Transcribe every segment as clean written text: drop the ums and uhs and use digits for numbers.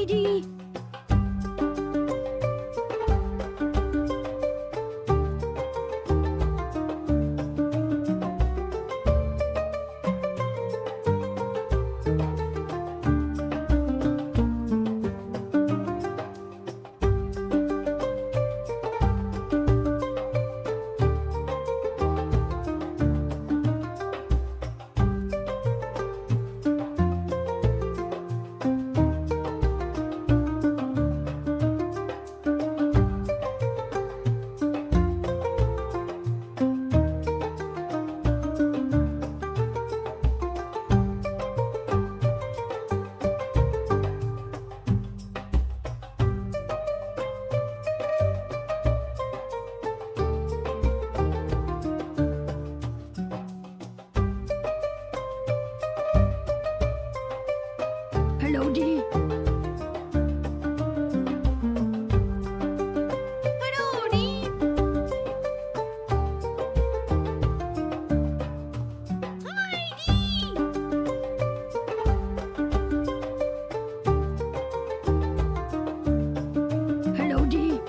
Heidi! Hello, Dee. Hello, Dee. Hi, Dee. Hello, Dee.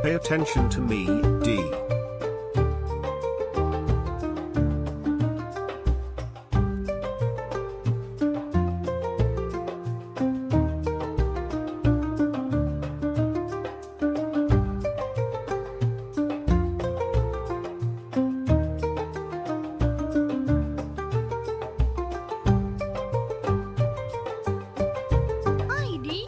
Pay attention to me, D. Hi, Dee.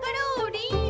Hello, Dee.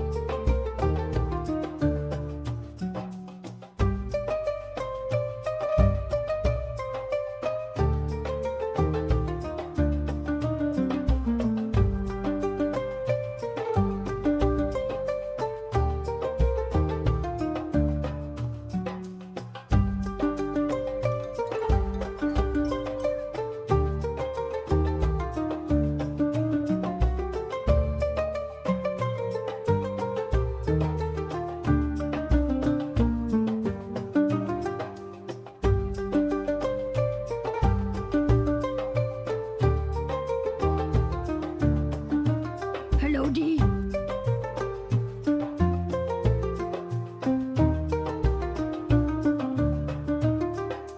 Hello, Dee.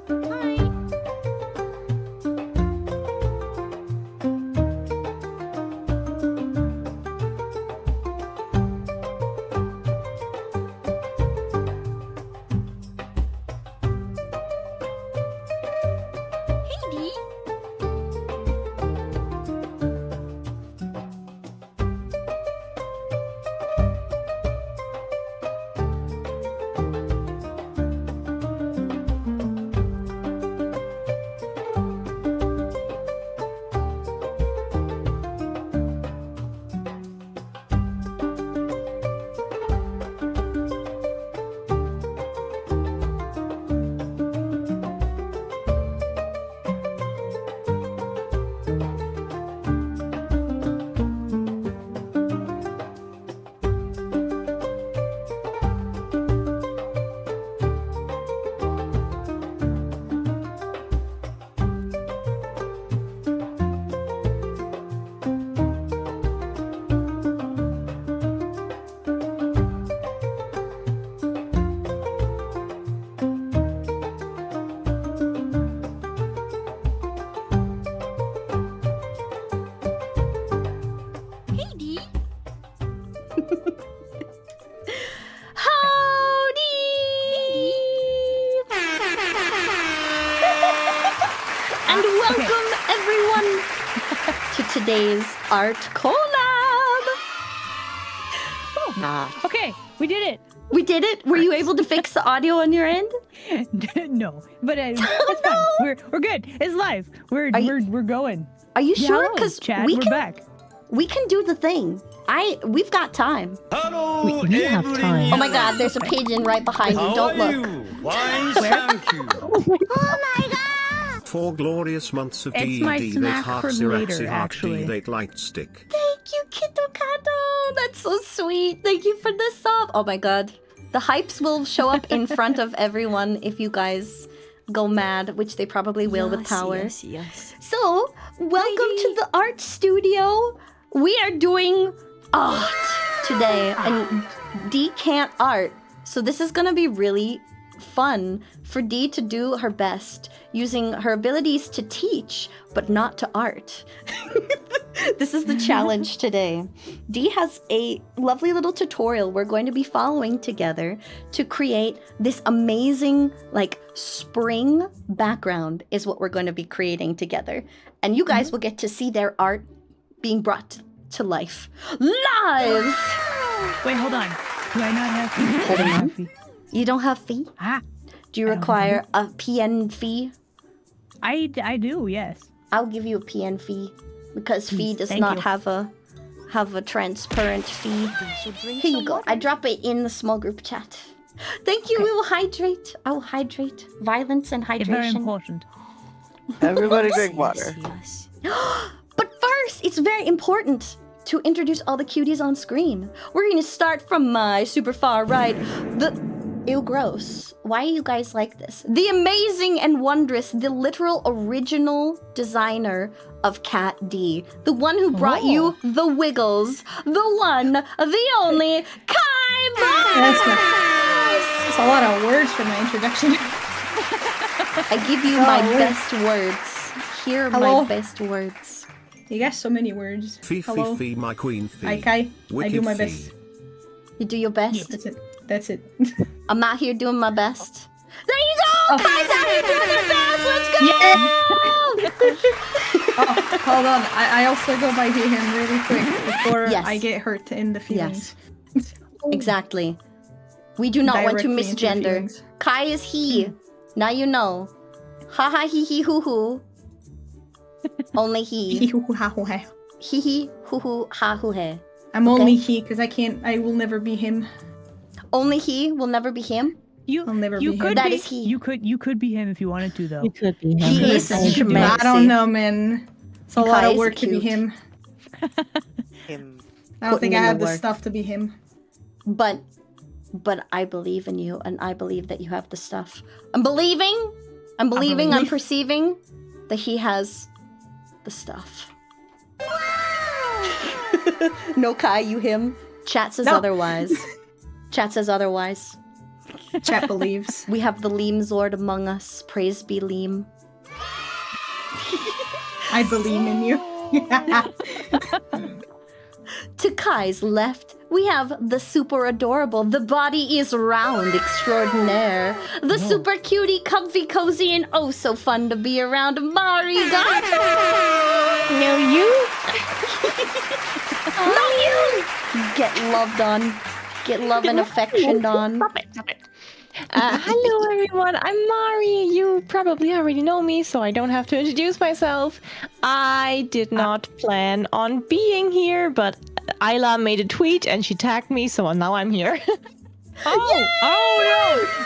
Hi. Hey, Dee. Hey, Dee. Howdy! And welcome, everyone, to today's art collab. Okay, we did it. We did it. Were you able to fix the audio on your end? No, but that's fine. We're good. It's live. We're going. Are you Yeah, sure? hello, Because Chad. we We're can back. we can do the thing. We've got time. Hello, We have time. Oh my God! There's a pigeon right behind you. How Don't are look. you? Fine, thank you. Oh my God! 4 glorious months of It's my DED. snack for later, actually. Date light stick. Thank you, Kitokado. That's so sweet. Thank you for the sub. Oh my god. The hypes will show up in front of everyone if you guys go mad, which they probably will with power. Yes. So, welcome to the art studio. We are doing art today, and Dee can't art. So this is gonna be really fun for Dee to do her best, using her abilities to teach, but not to art. This is the challenge today. Dee has a lovely little tutorial we're going to be following together to create this amazing, like, spring background is what we're going to be creating together. And you guys will get to see their art being brought to life. Live! Wait, hold on. Do I not have fee? Hold I don't on. have fee. You don't have fee? Ah, Do you I don't require a PN fee? I do, yes. I'll give you a PN fee because fee does Thank not you. have a transparent fee. Here you go. I drop it in the small group chat. Thank you. We will hydrate. I will hydrate. Violence and It's very hydration. important. Everybody drink water. Yes. But first, it's very important to introduce all the cuties on screen. We're going to start from my super far right. Ew, gross. Why are you guys like this? The amazing and wondrous, the literal original designer of Cat D. The one who brought you the wiggles. The one, the only, Kaiah! That's a lot of words for my introduction. I give you my best words. Here are Hello? my best words. You got so many words. Hello. Fee, my queen fee. Hi, Kai. I Wicked do my fee. best. You do your best. That's it. That's it. I'm out here doing my best. There you go! Kai's out here doing her best! Let's go! Oh, hold on. I also go by him really quick before Yes. I get hurt in the feelings. Exactly. We do not want to Directly into misgender. feelings. Kai is he. Now you know. Ha ha hee hee hoo hoo. Only he. Hee hee hoo hoo ha hoo he. I'm only he because I will never be him. Only he will never be him. I'll never You be could him. That be, is he. You could be him if you wanted to, though. You could be him. He is I tremendous. don't know, man. It's a lot Kai of is work to be cute. him. Him. I don't think Putting I in have the the work. stuff to be him. But I believe in you, and I believe that you have the stuff. I'm believing, I'm believe. perceiving that he has the stuff. No, Kai, you him. Chat says No. otherwise. Chat says otherwise. Chat believes. We have the Leem Zord among us. Praise be Leem. I believe in you. To Kai's left, we have the super adorable, the body is round extraordinaire, the super cutie, comfy, cozy, and oh so fun to be around, Marigatou! No, you? Not you! Get loved on. Get love and affection on. Stop it. Hello, everyone. I'm Mari. You probably already know me, so I don't have to introduce myself. I did not plan on being here, but Aila made a tweet and she tagged me, so now I'm here. Oh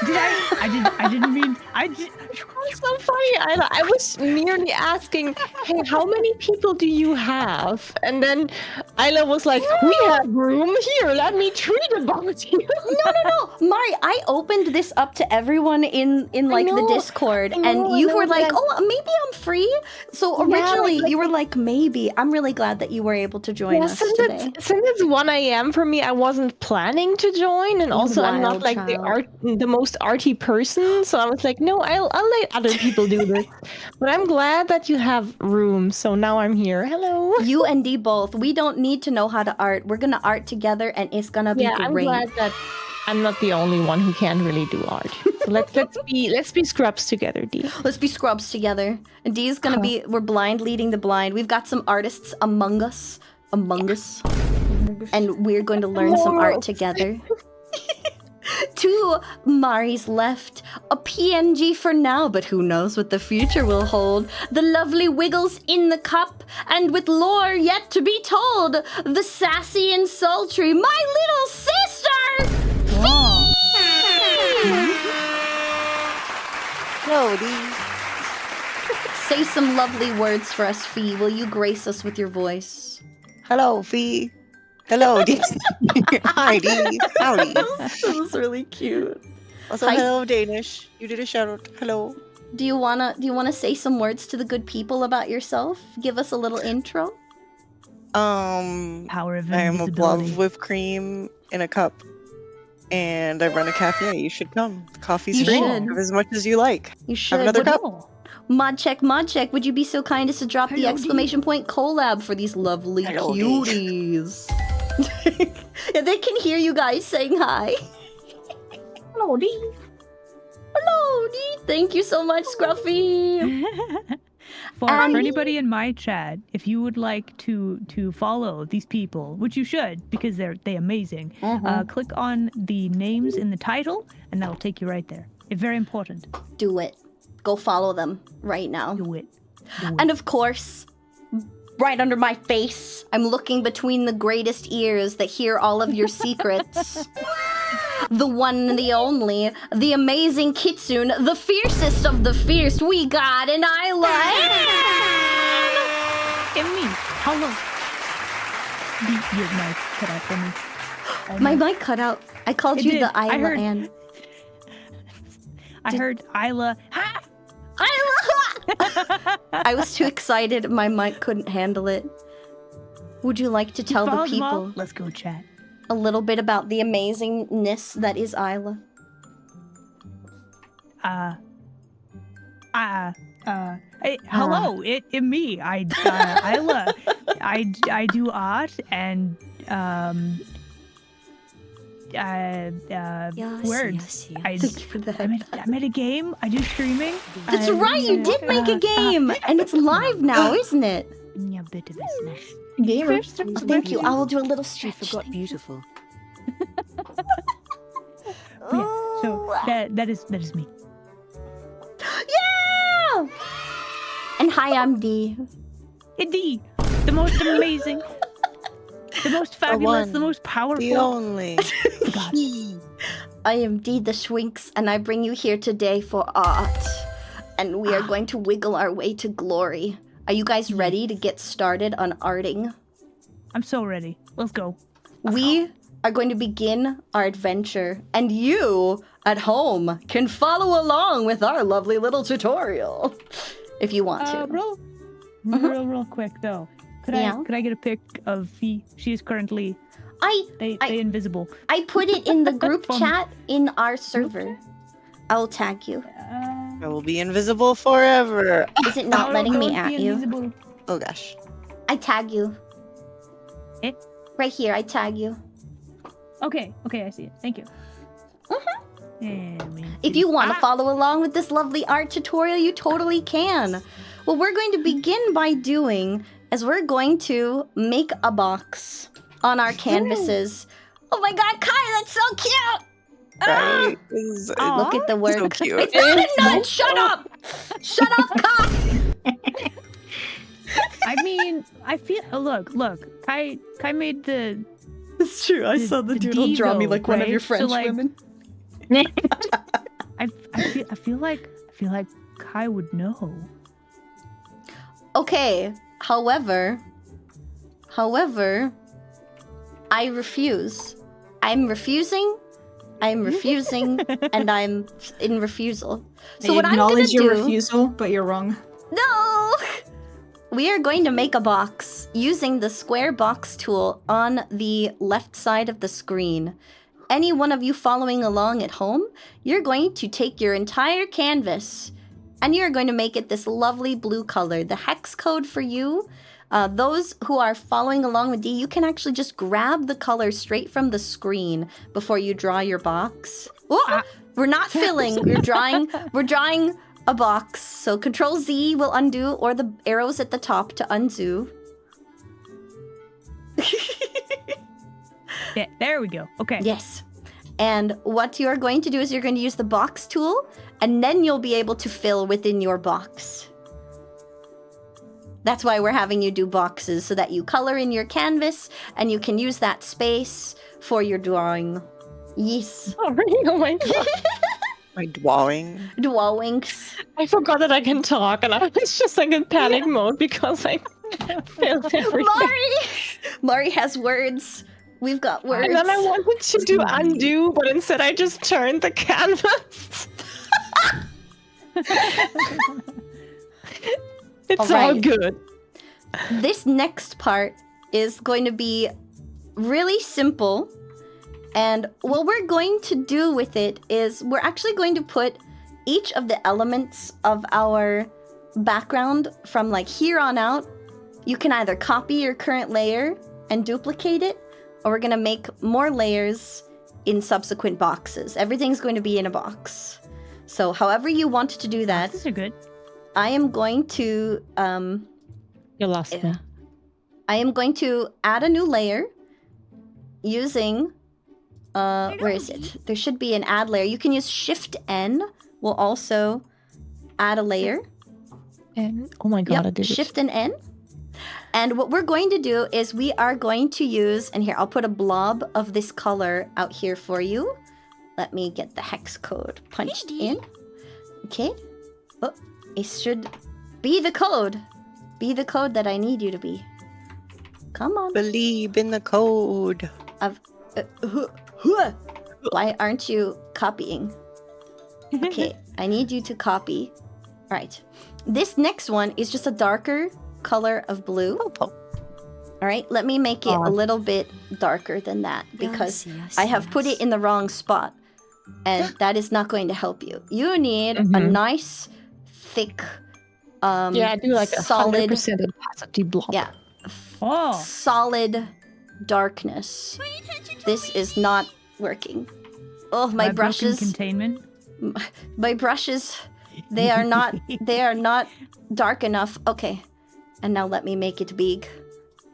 no! I didn't mean. It's so funny, Aila. I was merely asking, hey, how many people do you have? And then Aila was like, we have room here. Let me tweet about you. No. Mari, I opened this up to everyone in like the know, Discord, I know, and you I know, were like, but- oh, maybe I'm free. So Yeah, originally like- you were like, maybe. I'm really glad that you were able to join us today. Since it's 1 a.m. for me, I wasn't planning to join, and also I'm not wild like the most arty person, so I was like, no, I'll let other people do this. But I'm glad that you have room, so now I'm here. Hello. You and Dee both. We don't need to know how to art. We're gonna art together, and it's gonna be Yeah, I'm great. glad that I'm not the only one who can't really do art. So let's be scrubs together, Dee. Let's be scrubs together. And Dee's gonna be. We're blind leading the blind. We've got some artists among us, and we're going to learn some art together. To Mari's left, a PNG for now, but who knows what the future will hold. The lovely Wiggles in the cup, and with lore yet to be told, the sassy and sultry, my little sister! No, Dee. Say some lovely words for us, Fee. Will you grace us with your voice? Hello, Fee. Hello, Dee. Hi, Dee. Howdy. That was really cute. Also, Hi. hello, Danish. You did a shout out. Hello. Do you wanna say some words to the good people about yourself? Give us a little intro. Power of I am a invisibility. blob of whipped cream in a cup, and I run a cafe. You should come. Coffee's You free. should. Have as much as you like. You should. Have another cup. Oh, Mod check, would you be so kind as to drop the Hello, exclamation point collab for these lovely Hello, Dee. cuties? Yeah, they can hear you guys saying hi. Hello, Dee. Hello, Dee. Thank you so much, Scruffy. for And- anybody in my chat, if you would like to follow these people, which you should because they're amazing, click on the names in the title, and that'll take you right there. It's very important. Do it. Go follow them right now. Do it. Do it. And of course, right under my face, I'm looking between the greatest ears that hear all of your secrets. The one and the only, the amazing Kitsune, the fiercest of the fierce. We got an Aila. And me. Hello. Your mic cut out for me. Oh, My no. mic cut out. I called It you did. the I Aila heard- and I heard Aila. Ha! Aila. I was too excited. My mic couldn't handle it. Would you like to tell the Follow them all? people Let's go chat. a little bit about the amazingness that is Aila? Hey, hello, it me. Aila. I do art and words. Thank you for that. I made a game. I do streaming. That's right, you did make a game, and it's live now, isn't it? A bit of business. Gamer. Thank you. I will do a little stretch. Beautiful. So that is me. Yeah! And hi, I'm Dee. Indeed, the most amazing, the most fabulous, the one, most powerful. The only. God. I am Dee the Sphinx, and I bring you here today for art. And we are going to wiggle our way to glory. Are you guys ready to get started on arting? I'm so ready. Let's go. We are going to begin our adventure, and you at home can follow along with our lovely little tutorial if you want to. Real quick though. Could Yeah? I get a pic of Fee? She is currently they invisible. I put it in the group Fun. chat in our server. I'll tag you. I will be invisible forever. Is it not letting me at you? Invisible. Oh gosh. I tag you. Eh? Right here, I tag you. Okay, I see it. Thank you. If you want to follow along with this lovely art tutorial, you totally can. What we're going to begin by doing is we're going to make a box on our canvases. Oh my god, Kai, that's so cute! Right? Look at the work. So cute. It's not a nut! Shut up! Shut up, Kai! I mean, I feel. Look. Kai made the. It's true, I saw the doodle D, draw me though, like one of right? your So, French like- women. I feel like Kai would know. Okay, however, I refuse. I'm refusing, and I'm in refusal. So I what I'm gonna acknowledge your do... refusal, but you're wrong. No! We are going to make a box using the square box tool on the left side of the screen. Any one of you following along at home, you're going to take your entire canvas and you're going to make it this lovely blue color. The hex code for you, those who are following along with Dee, you can actually just grab the color straight from the screen before you draw your box. Oh, we're not filling, we're drawing a box. So Control Z will undo, or the arrows at the top to undo. Yeah, there we go. Okay. Yes. And what you're going to do is you're going to use the box tool, and then you'll be able to fill within your box. That's why we're having you do boxes, so that you color in your canvas, and you can use that space for your drawing. Yes. Oh my god. My drawing. Drawings. I forgot that I can talk, and I was just like in panic mode because I failed everything. Mari has words. We've got words. And then I wanted to do undo, but instead I just turned the canvas. It's all right. good. This next part is going to be really simple. And what we're going to do with it is we're actually going to put each of the elements of our background from like here on out. You can either copy your current layer and duplicate it, or we're going to make more layers in subsequent boxes. Everything's going to be in a box. So however you want to do that, These are good. I am going to You lost me. I am going to add a new layer using where is it? There should be an add layer. You can use Shift N. Will also add a layer. And oh my god, I did Shift and N. And what we're going to do is we are going to use, and here I'll put a blob of this color out here for you. Let me get the hex code punched in. Okay. Oh, it should be the code. Be the code that I need you to be. Come on. Believe in the code. Why aren't you copying? Okay, I need you to copy. Right. This next one is just a darker color of blue. All right, let me make it a little bit darker than that because I have put it in the wrong spot. And that is not going to help you. You need a nice, thick, yeah, I do like a solid 100% opacity blob. Yeah. Oh. Solid darkness. This is not working. Oh, my Broken brushes. containment. My brushes. They are not dark enough. Okay. And now let me make it big.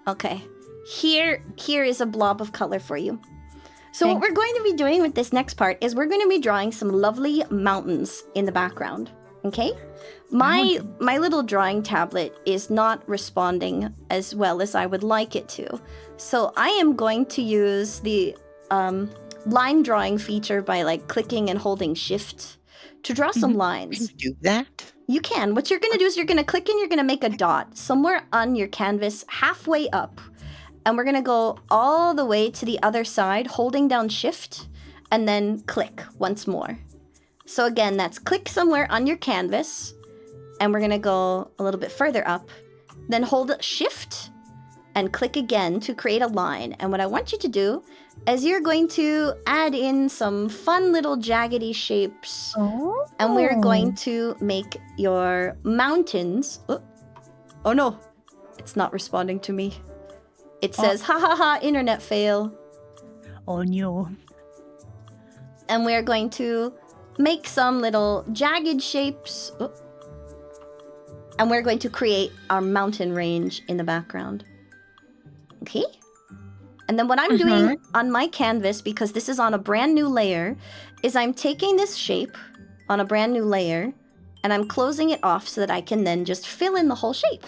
Okay. Here is a blob of color for you. So what we're going to be doing with this next part is we're going to be drawing some lovely mountains in the background. Okay? My little drawing tablet is not responding as well as I would like it to. So I am going to use the line drawing feature by like clicking and holding shift to draw some lines. Can you do that? You can. What you're going to do is you're going to click and you're going to make a dot somewhere on your canvas halfway up. And we're going to go all the way to the other side, holding down shift, and then click once more. So again, that's click somewhere on your canvas, and we're going to go a little bit further up. Then hold shift and click again to create a line. And what I want you to do is you're going to add in some fun little jaggedy shapes. And we're going to make your mountains. Oh no, it's not responding to me. It says, ha ha ha, internet fail. Oh no. And we're going to make some little jagged shapes. And we're going to create our mountain range in the background. Okay? And then what I'm doing on my canvas, because this is on a brand new layer, is I'm taking this shape on a brand new layer, and I'm closing it off so that I can then just fill in the whole shape.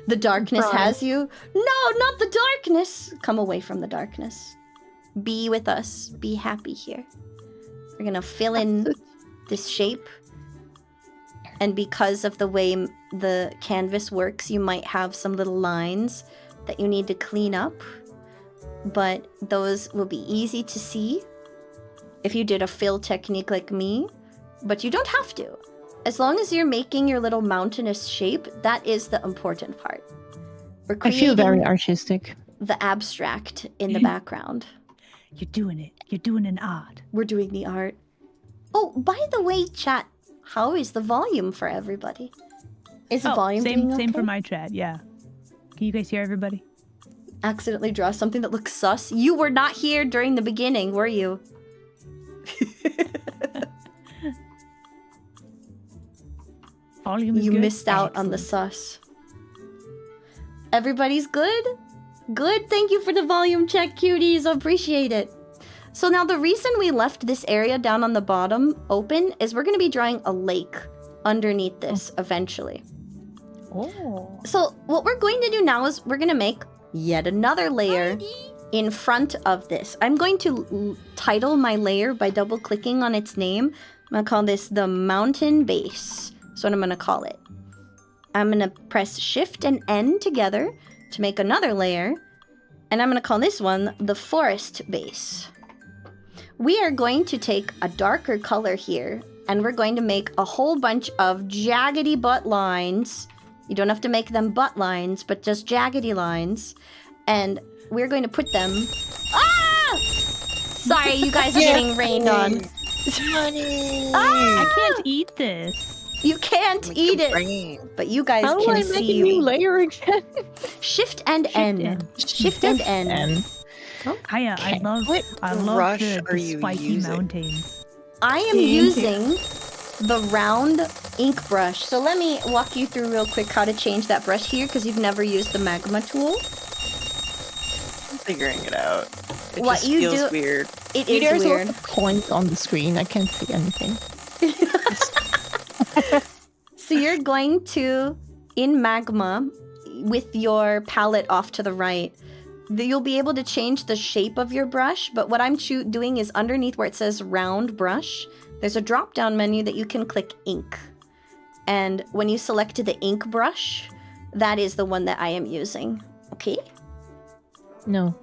The darkness has you. No, not the darkness. Come away from the darkness. Be with us. Be happy here. We're gonna fill in this shape. And because of the way the canvas works, you might have some little lines that you need to clean up. But those will be easy to see if you did a fill technique like me. But you don't have to. As long as you're making your little mountainous shape, that is the important part. We're I feel very artistic. the abstract in the background. You're doing it. You're doing an art. We're doing the art. Oh, by the way, chat, how is the volume for everybody? Is the volume same being for okay? my chat, yeah. Can you guys hear everybody? Accidentally draw something that looks sus. You were not here during the beginning, were you? Volume is You good? missed out on the Excellent. sus. Everybody's good? Good, thank you for the volume check, cuties. Appreciate it. So now the reason we left this area down on the bottom open is we're going to be drawing a lake underneath this eventually. Oh. So what we're going to do now is we're going to make yet another layer in front of this. I'm going to title my layer by double-clicking on its name. I'm going to call this the mountain base. That's what I'm going to call it. I'm going to press Shift and N together to make another layer. And I'm going to call this one the forest base. We are going to take a darker color here, and we're going to make a whole bunch of jaggedy butt lines. You don't have to make them butt lines, but just jaggedy lines. And we're going to put them... Ah! Sorry, you guys are getting rained on. I can't eat this. You can't eat it, but you guys How do can I make see. a new layer again? Shift and N. Shift and N. Kaiah, I love brush the are you spiky using? mountains. I am using the round ink brush. So let me walk you through real quick how to change that brush here, because you've never used the magma tool. I'm figuring it out. It What just you feels do- weird. It is There's weird. lots of coins on the screen. I can't see anything. So you're going to, in magma, with your palette off to the right, you'll be able to change the shape of your brush, but what I'm doing is underneath where it says round brush, there's a drop-down menu that you can click ink. And when you select the ink brush, that is the one that I am using. Okay? No.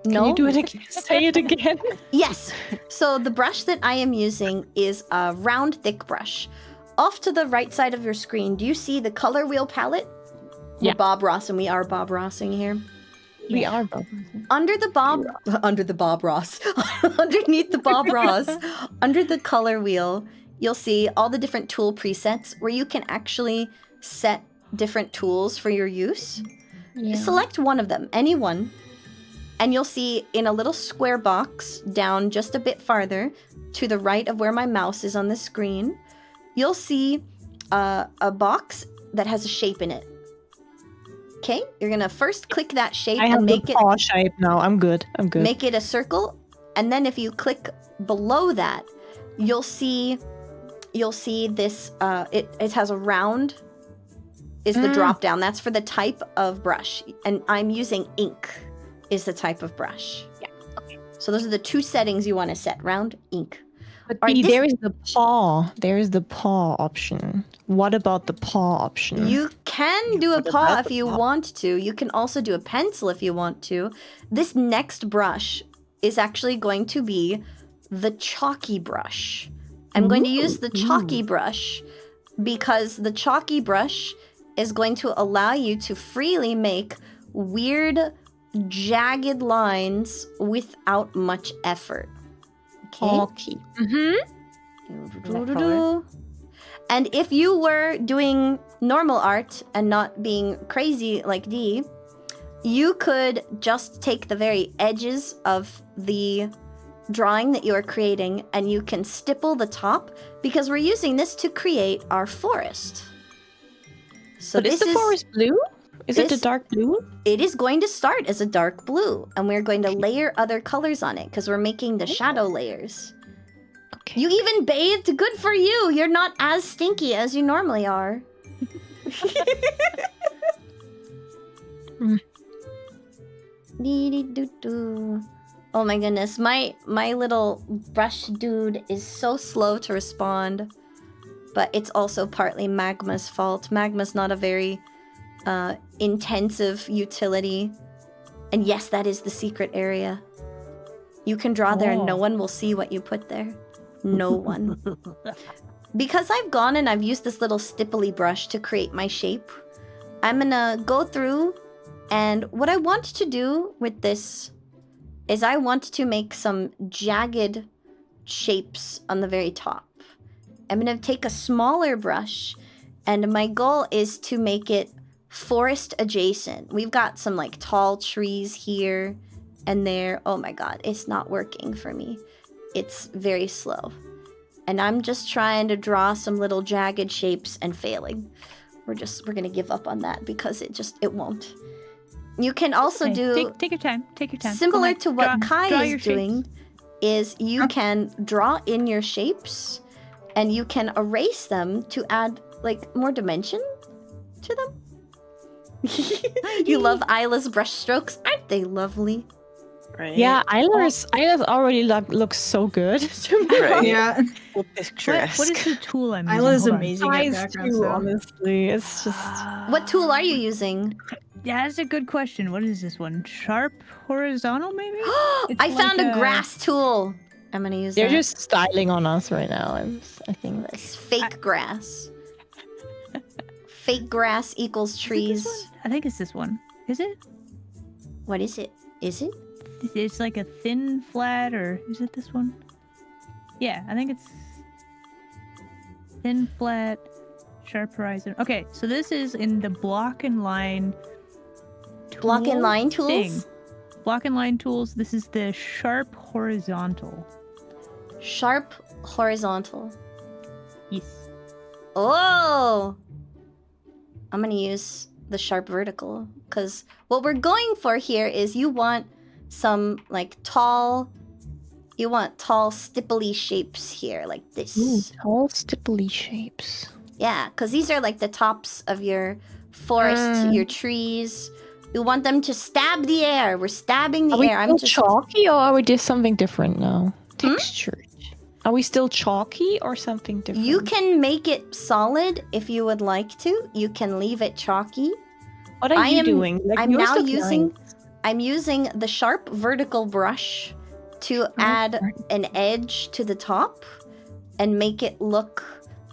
No? Can you do it again? Say it again. Yes. So the brush that I am using is a round, thick brush. Off to the right side of your screen, do you see the color wheel palette? Yeah. We're Bob Ross, and we are Bob Rossing here. We are both. Under the Bob Ross, underneath the Bob Ross, under the color wheel, you'll see all the different tool presets where you can actually set different tools for your use. Yeah. Select one of them, any one, and you'll see in a little square box down just a bit farther to the right of where my mouse is on the screen, you'll see a box that has a shape in it. Okay, you're gonna first click that shape I have and make the it paw shape now. I'm good. make it a circle, and then if you click below that, you'll see this. It has a round. Is the drop down? That's for the type of brush, and I'm using ink. Is the type of brush. Yeah. Okay. So those are the two settings you want to set: round, ink. But All right, this- there is the paw. There is the paw option. What about the paw option? You can do a What paw about if the you paw? want to. You can also do a pencil if you want to. This next brush is actually going to be the chalky brush. I'm going to use the chalky brush because the chalky brush is going to allow you to freely make weird, jagged lines without much effort. Okay? color? And if you were doing normal art and not being crazy like Dee, you could just take the very edges of the drawing that you are creating and you can stipple the top because we're using this to create our forest. So But is the forest blue? Is it the this- dark blue? It is going to start as a dark blue, and we're going to layer other colors on it because we're making the shadow layers. Okay. You even bathed. Good for you. You're not as stinky as you normally are. Dee-dee-doo-doo. Oh my goodness, my little brush dude is so slow to respond. But it's also partly Magma's fault. Magma's not a very intensive utility. And yes, that is the secret area. You can draw there and no Oh. one will see what you put there. No one. Because I've gone and I've used this little stipply brush to create my shape, I'm gonna go through, and what I want to do with this is I want to make some jagged shapes on the very top. I'm gonna take a smaller brush, and my goal is to make it forest adjacent. We've got some like tall trees here and there. Oh my god, it's not working for me. It's very slow. And I'm just trying to draw some little jagged shapes and failing. We're gonna give up on that because it won't. You can also Okay, do take your time. Take your time. Go similar ahead. to what Draw Kai your is doing, shapes. is you can draw in your shapes and you can erase them to add like more dimension to them. You love Aila's brush strokes, aren't they lovely? right? Yeah, Isla's already looks so good to me. Right. Yeah. So picturesque. What is the tool I'm using? Isla's Hold on. amazing at Eyes background too, stuff. honestly. It's just What tool are you using? Yeah, that's a good question. What is this one? Sharp horizontal, maybe? It's I found like a grass tool. I'm gonna use they're that. just styling on us right now. I think. It's fake grass. Fake grass equals Is it this trees. one? I think it's this one. Is it? What is it? Is it? It's like a thin flat, or is it this one? Yeah, I think it's thin flat, sharp horizon. Okay, so this is in the block and line. Block and tool line tools? thing. Block and line tools. This is the sharp horizontal. Sharp horizontal. Yes. Oh! I'm gonna use the sharp vertical because what we're going for here is you want some like tall stipply shapes here like this. Tall stipply shapes. Yeah, because these are like the tops of your forest, your trees. You want them to stab the air. We're stabbing the Are we air. still chalky or are we just something different now? Textured. Are we still chalky or something different? You can make it solid if you would like to. You can leave it chalky. What are you doing? Like, I'm yours now look using nice. I'm using the sharp vertical brush to add an edge to the top and make it look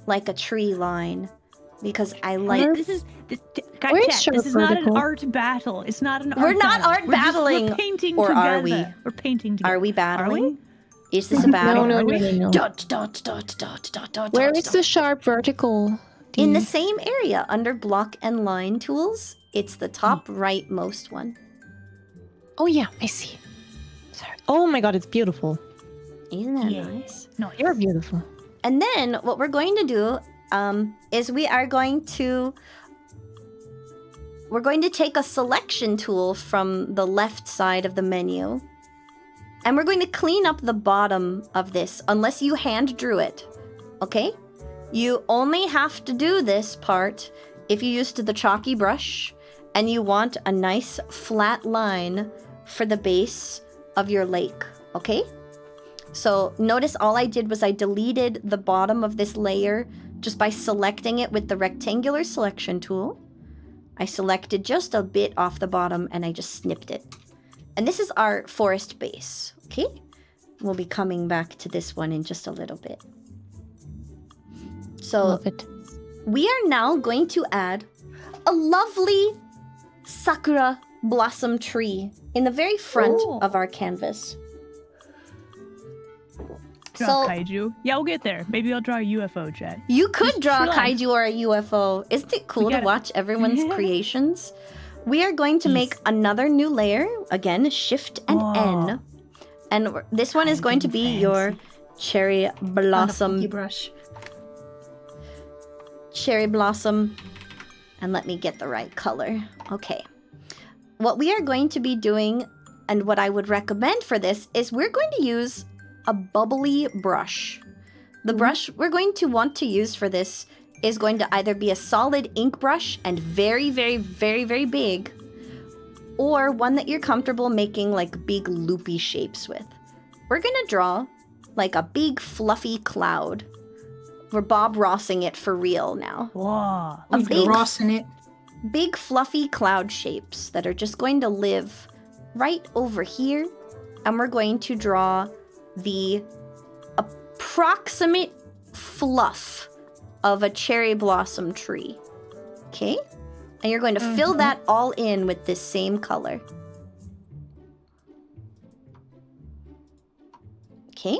like a tree line because I like This is Where's chat, sharp this is not an vertical? art battle. It's not an We're art not battle. art We're just- battling. We're painting Or together. are we? We're painting together. Are we battling? we? Is this a battle? No. Dot, dot, dot, dot, dot, dot, Where dot, is dot. the sharp vertical? In the same area under block and line tools, it's the top rightmost one. Oh yeah, I see. Sorry. Oh my god, it's beautiful. Isn't that Yeah. nice? No, You're beautiful. And then what we're going to do is we're going to take a selection tool from the left side of the menu. And we're going to clean up the bottom of this unless you hand drew it. Okay? You only have to do this part if you used the chalky brush and you want a nice flat line for the base of your lake. Okay? So notice all I did was I deleted the bottom of this layer just by selecting it with the rectangular selection tool. I selected just a bit off the bottom and I just snipped it. And this is our forest base, okay? We'll be coming back to this one in just a little bit. So Love it. we are now going to add a lovely sakura blossom tree in the very front Ooh. of our canvas. Draw So kaiju. Yeah, we'll get there. Maybe I'll draw a UFO, chat. you could Just draw a chill out. kaiju or a UFO. Isn't it cool We to gotta- watch everyone's creations? We are going to make another new layer. Again, Shift and Oh. N. And this one is going to be your cherry blossom. brush. Cherry blossom. And let me get the right color. Okay. What we are going to be doing, and what I would recommend for this, is we're going to use a bubbly brush. The brush we're going to want to use for this is going to either be a solid ink brush and very, very, very, very big, or one that you're comfortable making like big loopy shapes with. We're gonna draw like a big fluffy cloud. We're Bob Rossing it for real now. Whoa. A Like big, Ross in it. big fluffy cloud shapes that are just going to live right over here. And we're going to draw the approximate fluff of a cherry blossom tree. Okay? And you're going to fill that all in with this same color. Okay?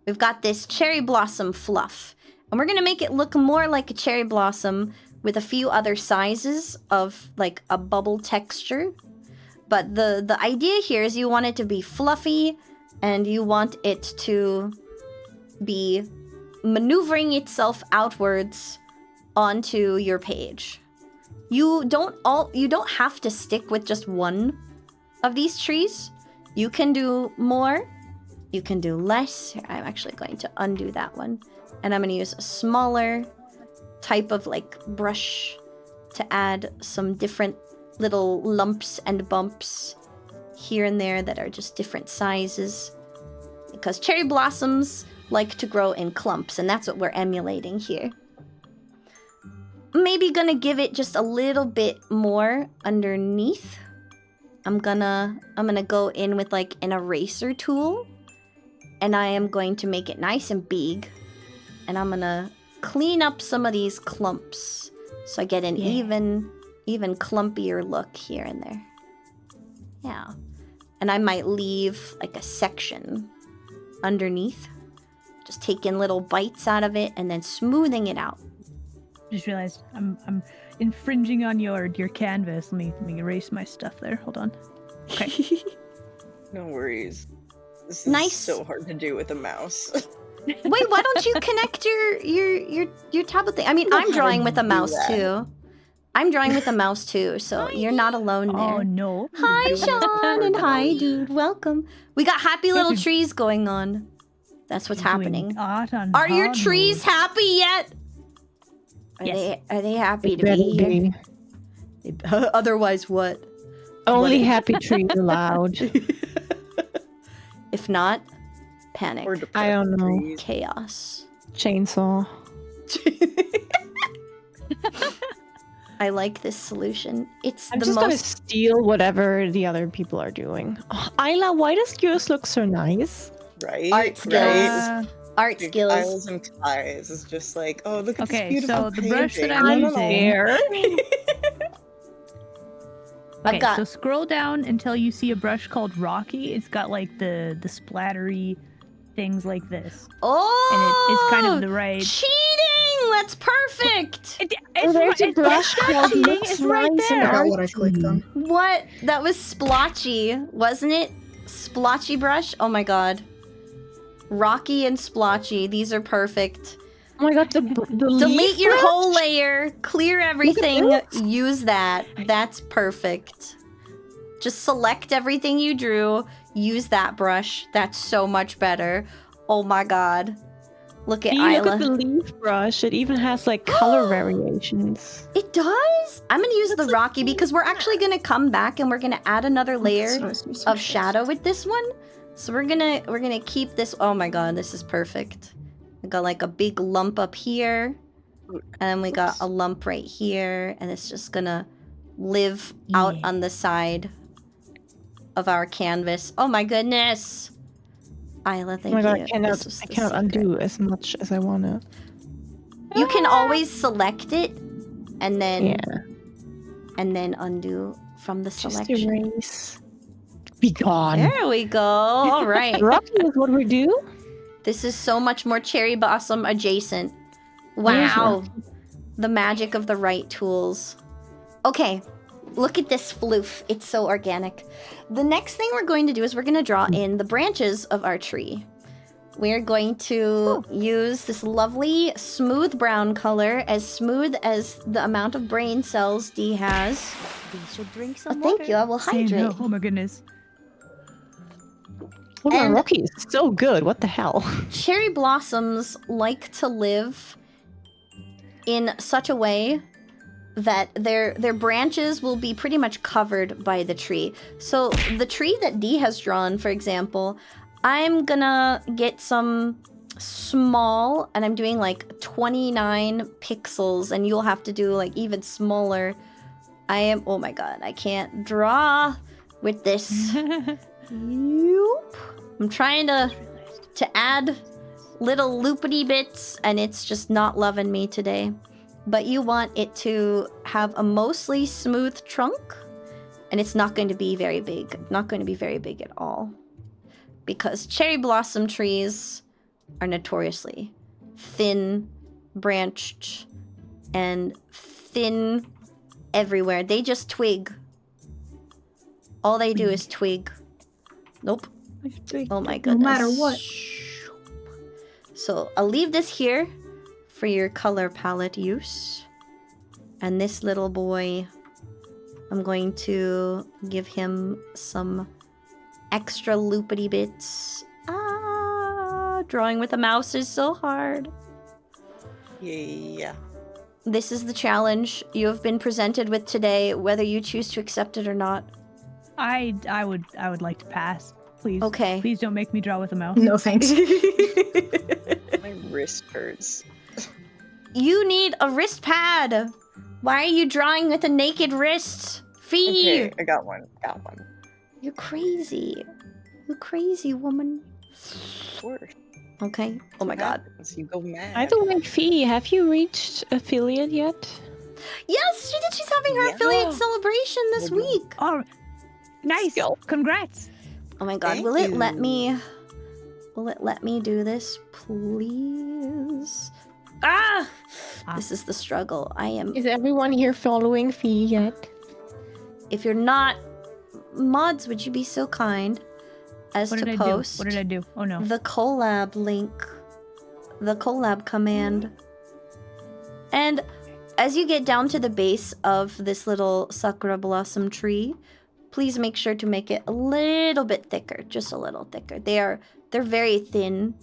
We've got this cherry blossom fluff. And we're going to make it look more like a cherry blossom with a few other sizes of like a bubble texture. But the idea here is you want it to be fluffy and you want it to be maneuvering itself outwards onto your page. You don't have to stick with just one of these trees. You can do more, you can do less. I'm actually going to undo that one. And I'm going to use a smaller type of like brush to add some different little lumps and bumps here and there that are just different sizes. Because cherry blossoms like to grow in clumps, and that's what we're emulating here. Maybe gonna give it just a little bit more underneath. I'm gonna go in with like an eraser tool, and I am going to make it nice and big, and I'm gonna clean up some of these clumps so I get an even clumpier look here and there. Yeah. And I might leave like a section underneath, just taking little bites out of it and then smoothing it out. Just realized I'm infringing on your canvas. Let me erase my stuff there. Hold on. Okay. No worries. This is Nice. so hard to do with a mouse. Wait, why don't you connect your tablet thing? I mean, I'm drawing with a mouse too. I'm drawing with a mouse too, so you're not alone there. Oh no. Hi, Sean, and hi, dude. Welcome. We got happy little trees going on. That's what's happening. Are your trees happy yet? Are they happy to be here? Otherwise, what? Only happy trees allowed. If not, panic. Or I don't know. trees. Chaos. Chainsaw. I like this solution. It's I'm the just gonna most. steal whatever the other people are doing. Oh, Aila, why does yours look so nice? Right? Art skills. Right? Art Dude, skills. Kyle's and Kaiah's is just like, oh, look at this Okay, beautiful so the brush that painting. I'm I'm using. there. I've Okay, got- so scroll down until you see a brush called Rocky. It's got like the splattery things like this. Oh, And it's kind of the right. cheating. That's perfect. Oh, there's a brush called cheating, Looks it's right Nice and there. I forgot what I clicked on. What? That was splotchy, wasn't it? Splotchy brush. Oh my god. Rocky and splotchy. These are perfect. Oh my god, the Delete leaf your brush? whole layer. Clear everything. this. Use that. That's perfect. Just select everything you drew. Use that brush. That's so much better. Oh my god. Look at See, Aila. look at the leaf brush. It even has like color variations. It does? I'm gonna use the Rocky because we're actually gonna come back and we're gonna add another layer of shadow with this one. So we're gonna keep this. Oh my god, this is perfect. We got like a big lump up here, and then we got a lump right here, and it's just gonna live out Yeah. on the side of our canvas. Oh my goodness. Aila, Oh thank my god, you. I cannot This was the undo secret. as much as I wanna. You can always select it, and then Yeah. and then undo from the Just selection. erase. Be gone. There we go. All right. Rocky is what we do. This is so much more cherry blossom adjacent. Where's Wow. The magic of the right tools. Okay. Look at this floof. It's so organic. The next thing we're going to do is we're going to draw in the branches of our tree. We're going to use this lovely smooth brown color, as smooth as the amount of brain cells D has. We should drink some Thank you. I will Same, hydrate. no. Oh my goodness. Oh my And- Rocky is so good. What the hell? Cherry blossoms like to live in such a way that their branches will be pretty much covered by the tree. So the tree that D has drawn, for example, I'm gonna get some small, and I'm doing like 29 pixels, and you'll have to do like even smaller. Oh my god, I can't draw with this. Yoop. I'm trying to add little loopity bits, and it's just not loving me today. But you want it to have a mostly smooth trunk, and it's not going to be very big. Not going to be very big at all. Because cherry blossom trees are notoriously thin, branched, and thin everywhere. They just twig. All they do is twig. Nope. Oh my No goodness. matter what. So I'll leave this here for your color palette use. And this little boy, I'm going to give him some extra loopity bits. Drawing with a mouse is so hard. Yeah. This is the challenge you have been presented with today, whether you choose to accept it or not. I would like to pass. Please. Okay. Please don't make me draw with a mouse. No thanks. My wrist hurts. You need a wrist pad. Why are you drawing with a naked wrist? Fee! Okay, I got one. Got one. You're crazy. You crazy woman. Of course. Okay. Oh my god. You go mad. By the way, Fee, have you reached affiliate yet? Yes, she did. She's having her Yeah. affiliate celebration this week. Oh, nice. Go. Congrats. Oh my god. Thank Will it you. let me? Will it let me do this, please? Ah! This is the struggle. I am. Is everyone here following Fee yet? If you're not, mods, would you be so kind as What to did I post do? What did I do? Oh no. the collab link, the collab command. And as you get down to the base of this little sakura blossom tree, please make sure to make it a little bit thicker, just a little thicker. They're very thin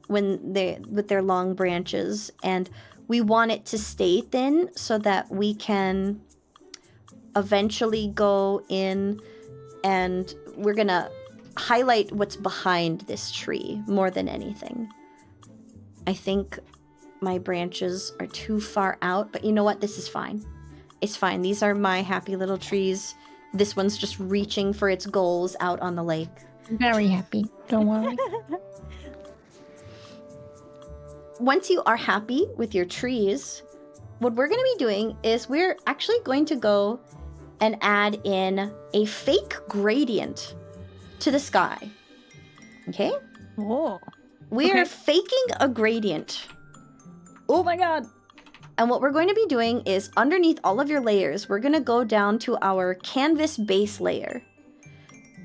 when with their long branches, and we want it to stay thin so that we can eventually go in and we're gonna highlight what's behind this tree more than anything. I think my branches are too far out, but you know what? This is fine. It's fine. These are my happy little trees. This one's just reaching for its goals out on the lake. Very happy. Don't worry. Once you are happy with your trees, what we're going to be doing is we're actually going to go and add in a fake gradient to the sky. Okay? Oh. We are Okay. faking a gradient. Oh my god. And what we're going to be doing is underneath all of your layers, we're going to go down to our canvas base layer.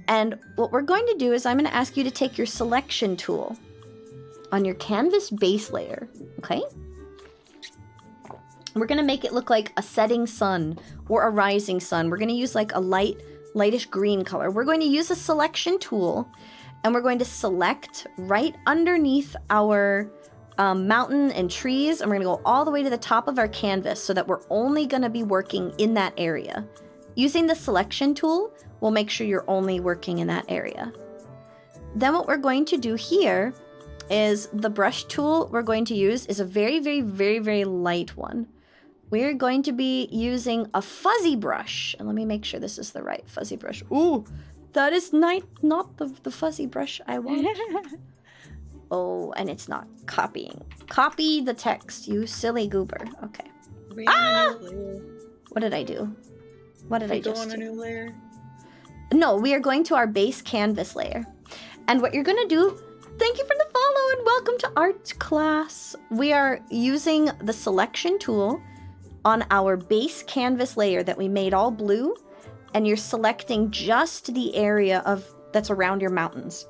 And what we're going to do is I'm going to ask you to take your selection tool on your canvas base layer, okay? We're going to make it look like a setting sun or a rising sun. We're going to use like a lightish green color. We're going to use a selection tool, and we're going to select right underneath our mountain and trees, and we're going to go all the way to the top of our canvas so that we're only going to be working in that area. Using the selection tool, we'll make sure you're only working in that area. Then what we're going to do here is the brush tool we're going to use is a very, very, very, very light one. We're going to be using a fuzzy brush. And let me make sure this is the right fuzzy brush. Ooh, that is not the fuzzy brush I want. Oh, and it's not copying. Copy the text, you silly goober. Okay. Ah! What did I do? What did I Go just on a do? new layer. No, we are going to our base canvas layer. And what you're going to do, thank you for the follow and welcome to art class. We are using the selection tool on our base canvas layer that we made all blue, and you're selecting just the area that's around your mountains.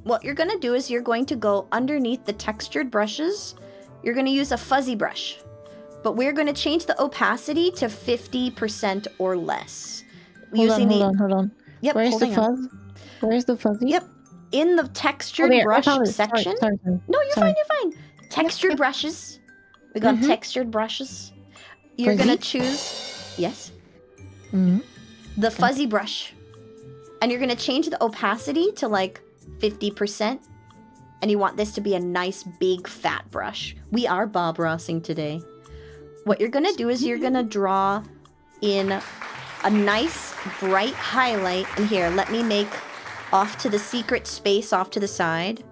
What you're going to do is you're going to go underneath the textured brushes. You're going to use a fuzzy brush, but we're going to change the opacity to 50% or less. Hold on. Yep, Where's the holding on. fuzz? Where's the fuzzy? Yep. In the textured there. I brush found it. section. Sorry. No, you're Sorry. fine. Textured brushes. We got textured brushes. You're Fuzzy? gonna choose, yes, Mhm. the fuzzy brush, and you're gonna change the opacity to like 50%. And you want this to be a nice big fat brush. We are Bob Rossing today. What you're gonna do is you're gonna draw in a nice bright highlight. And here, let me make off to the secret space off to the side.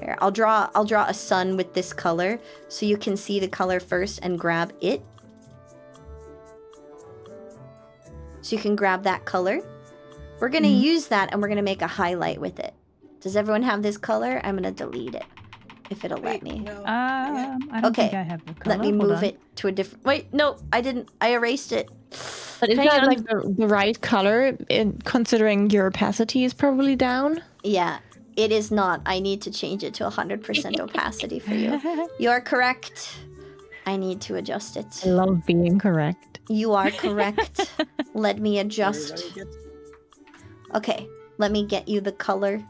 Here, I'll draw a sun with this color so you can see the color first and grab it. So you can grab that color. We're gonna use that and we're gonna make a highlight with it. Does everyone have this color? I'm gonna delete it if it'll let me. No. I don't Okay, think I have the color. Let me Hold move on. it to a different. Wait, no, I didn't. I erased it. But is Hang that on. like the right color, considering your opacity is probably down? Yeah, it is not. I need to change it to 100% opacity for you. You are correct. I need to adjust I it. love being correct. You are correct. Let me adjust. Everybody gets- Okay, let me get you the color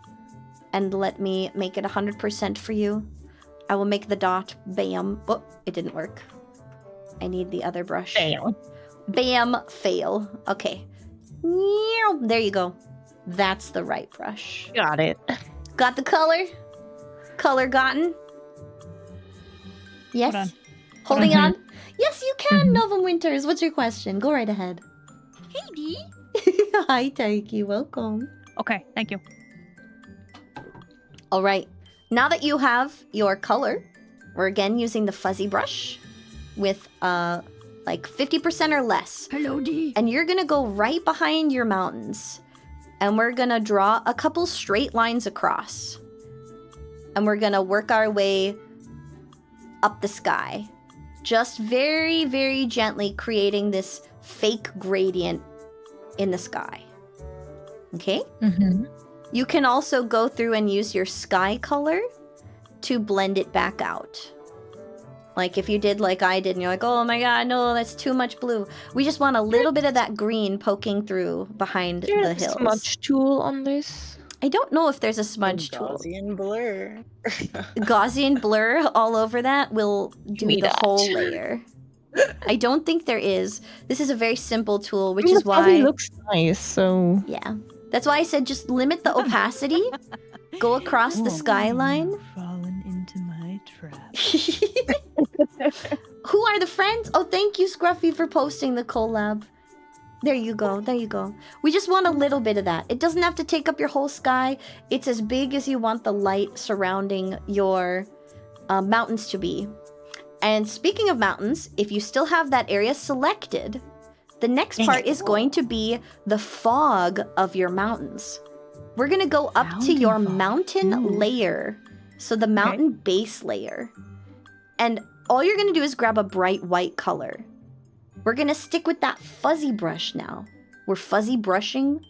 and let me make it 100% for you. I will make the dot. Bam. Oh, it didn't work. I need the other brush. Fail. Bam, fail. Okay. There you go. That's the right brush. Got it. Got the color? Color gotten? Yes? Hold on. Holding on? Yes, you can, Novum Winters. What's your question? Go right ahead. Hey, Dee. Hi, Taiki. Welcome. Okay, thank you. All right. Now that you have your color, we're again using the fuzzy brush with like 50% or less. Hello, Dee. And you're gonna go right behind your mountains. And we're gonna draw a couple straight lines across. And we're gonna work our way up the sky. Just very, very gently creating this fake gradient in the sky. Okay? Mm-hmm. You can also go through and use your sky color to blend it back out. Like if you did like I did and you're like, oh my god, no, that's too much blue. We just want a little bit of that green poking through behind the There's a hills. smudge tool on this. I don't know if there's a smudge tool. Gaussian blur. Gaussian blur all over that will do Me the that. whole layer. I don't think there is. This is a very simple tool, which I mean, is the fuzzy why... looks nice, so... Yeah. That's why I said just limit the opacity. Go across the skyline. Fallen into my trap. Who are the friends? Oh, thank you, Scruffy, for posting the collab. There you go. There you go. We just want a little bit of that. It doesn't have to take up your whole sky. It's as big as you want the light surrounding your mountains to be. And speaking of mountains, if you still have that area selected, the next part is going to be the fog of your mountains. We're going to go up to Mountain your fog. mountain Ooh. layer. So the mountain base layer. And all you're going to do is grab a bright white color. We're going to stick with that fuzzy brush now. We're fuzzy brushing.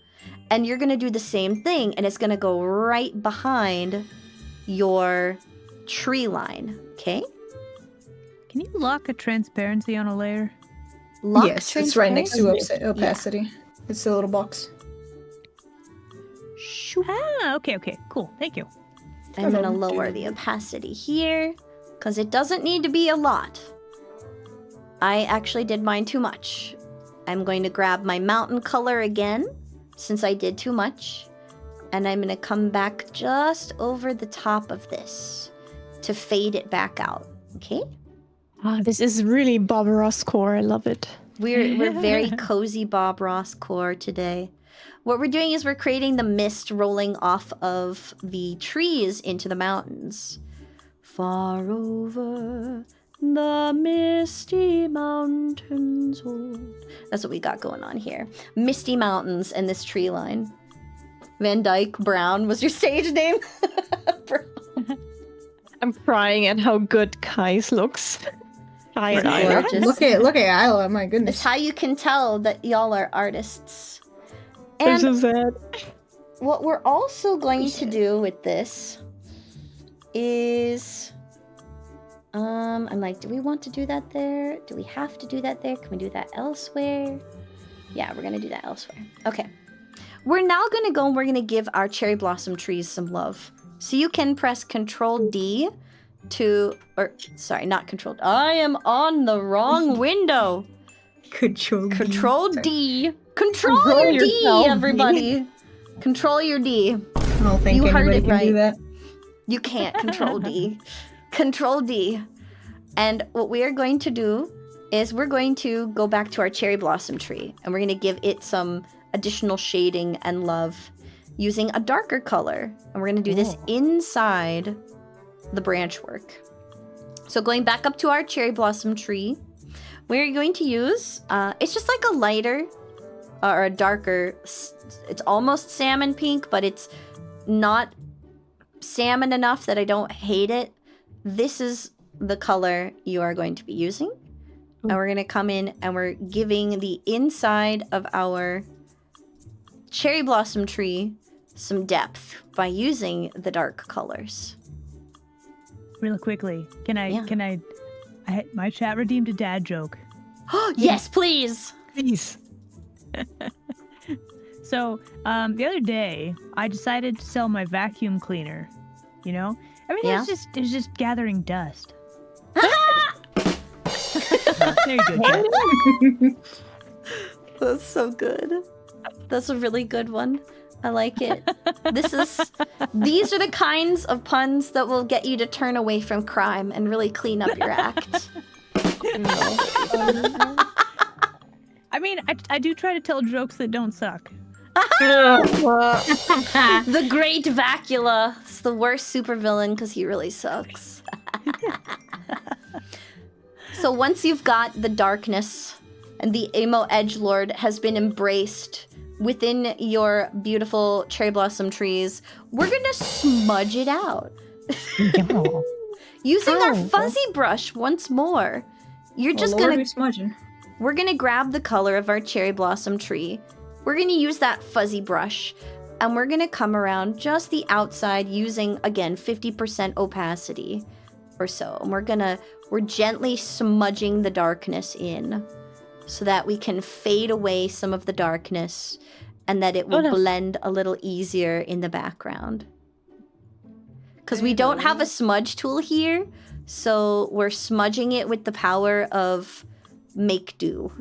And you're going to do the same thing. And it's going to go right behind your tree line. Okay? Can you lock a transparency on a layer? Lock Yes, it's right next to transparency. opacity. It's the little box. Shoop. Ah, okay, cool. Thank you. I'm going to lower the opacity here. Because it doesn't need to be a lot. I actually did mine too much. I'm going to grab my mountain color again, since I did too much. And I'm going to come back just over the top of this to fade it back out. Okay? Ah, this is really Bob Ross core. I love it. We're very cozy Bob Ross core today. What we're doing is we're creating the mist rolling off of the trees into the mountains. Far over the misty mountains old. That's what we got going on here. Misty mountains and this tree line. Van Dyke Brown was your stage name? I'm crying at how good Kai's looks. Kai and Isn't Aila. gorgeous. Look at Aila, my It's goodness. how you can tell that y'all are artists. I'm And so sad. what we're also going to do with this is... I'm like, do we want to do that there? Do we have to do that there? Can we do that elsewhere? Yeah, we're going to do that elsewhere. Okay. We're now going to go and we're going to give our cherry blossom trees some love. So you can press Control D to... Or, sorry, not Control... I am on the wrong window. Control D. Control your D, yourself, everybody. Control your D. I don't think You heard anybody it can do right. that. You can't Control D. Control D. And what we are going to do is we're going to go back to our cherry blossom tree and we're going to give it some additional shading and love using a darker color. And we're going to do this inside the branch work. So going back up to our cherry blossom tree, we're going to use, it's just like a lighter or a darker, it's almost salmon pink, but it's not salmon enough that I don't hate it. This is the color you are going to be using. And we're going to come in and we're giving the inside of our cherry blossom tree some depth by using the dark colors. Real quickly, can Yeah. I my chat redeemed a dad joke. Yes, please. Please. So, the other day, I decided to sell my vacuum cleaner. You know, everything Yeah. is just gathering dust. There you go. Jack. That's so good. That's a really good one. I like it. These are the kinds of puns that will get you to turn away from crime and really clean up your act. I mean, I do try to tell jokes that don't suck. The Great Vacula. It's the worst supervillain because he really sucks. So once you've got the darkness and the emo edgelord has been embraced within your beautiful cherry blossom trees, we're gonna smudge it out. Using our fuzzy brush once more. You're just gonna smudging. We're gonna grab the color of our cherry blossom tree. We're gonna use that fuzzy brush, and we're gonna come around just the outside using, again, 50% opacity or so. And we're gently smudging the darkness in so that we can fade away some of the darkness and that it will blend a little easier in the background. Because we don't have a smudge tool here, so we're smudging it with the power of make do.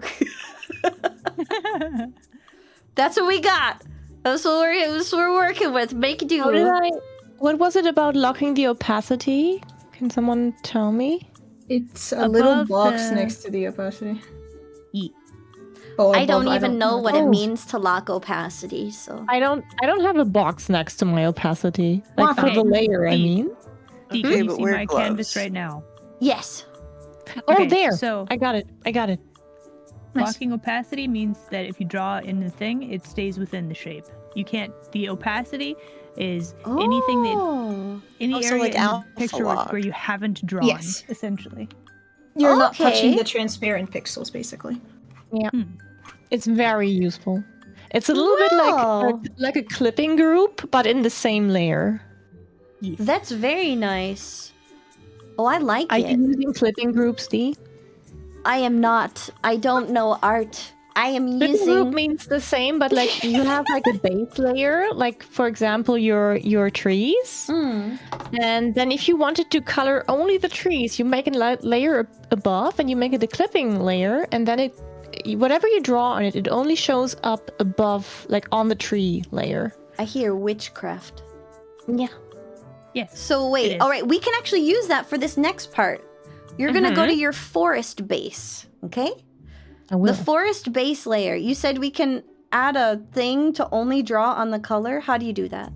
That's what we got. That's what we're working with. Make do. What was it about locking the opacity? Can someone tell me? It's a little Above box the- next to the opacity. Eat. Oh, I don't above, even know what it Oh. means to lock opacity, so. I don't have a box next to my opacity. Like for Okay. the layer, I Eat. mean. Dee, Okay, can you but see wear my gloves. canvas right now? Yes. Oh, Okay, there. So I got it. Nice. locking opacity means that if you draw in the thing, it stays within the shape. You can't. The opacity is anything that Oh. any Oh, so area like in the alpha picture lock. where you haven't drawn, Yes. essentially. You're not touching Okay. the transparent pixels, basically. It's very useful. It's a little bit Wow. like a clipping group, but in the same layer. That's very nice. Oh, I like Are it. you using clipping groups, Dee? I am not. I don't know art. I am Clipping group using. means the same, but like you have like a base layer, like for example your trees. Hmm. And then if you wanted to color only the trees, you make a layer above and you make it a clipping layer, and then whatever you draw on it, it only shows up above, like on the tree layer. I hear witchcraft. Yeah. Yes. So It wait, is. all right, we can actually use that for this next part. You're gonna go to your forest base, okay? I will. The forest base layer. You said we can add a thing to only draw on the color. How do you do that?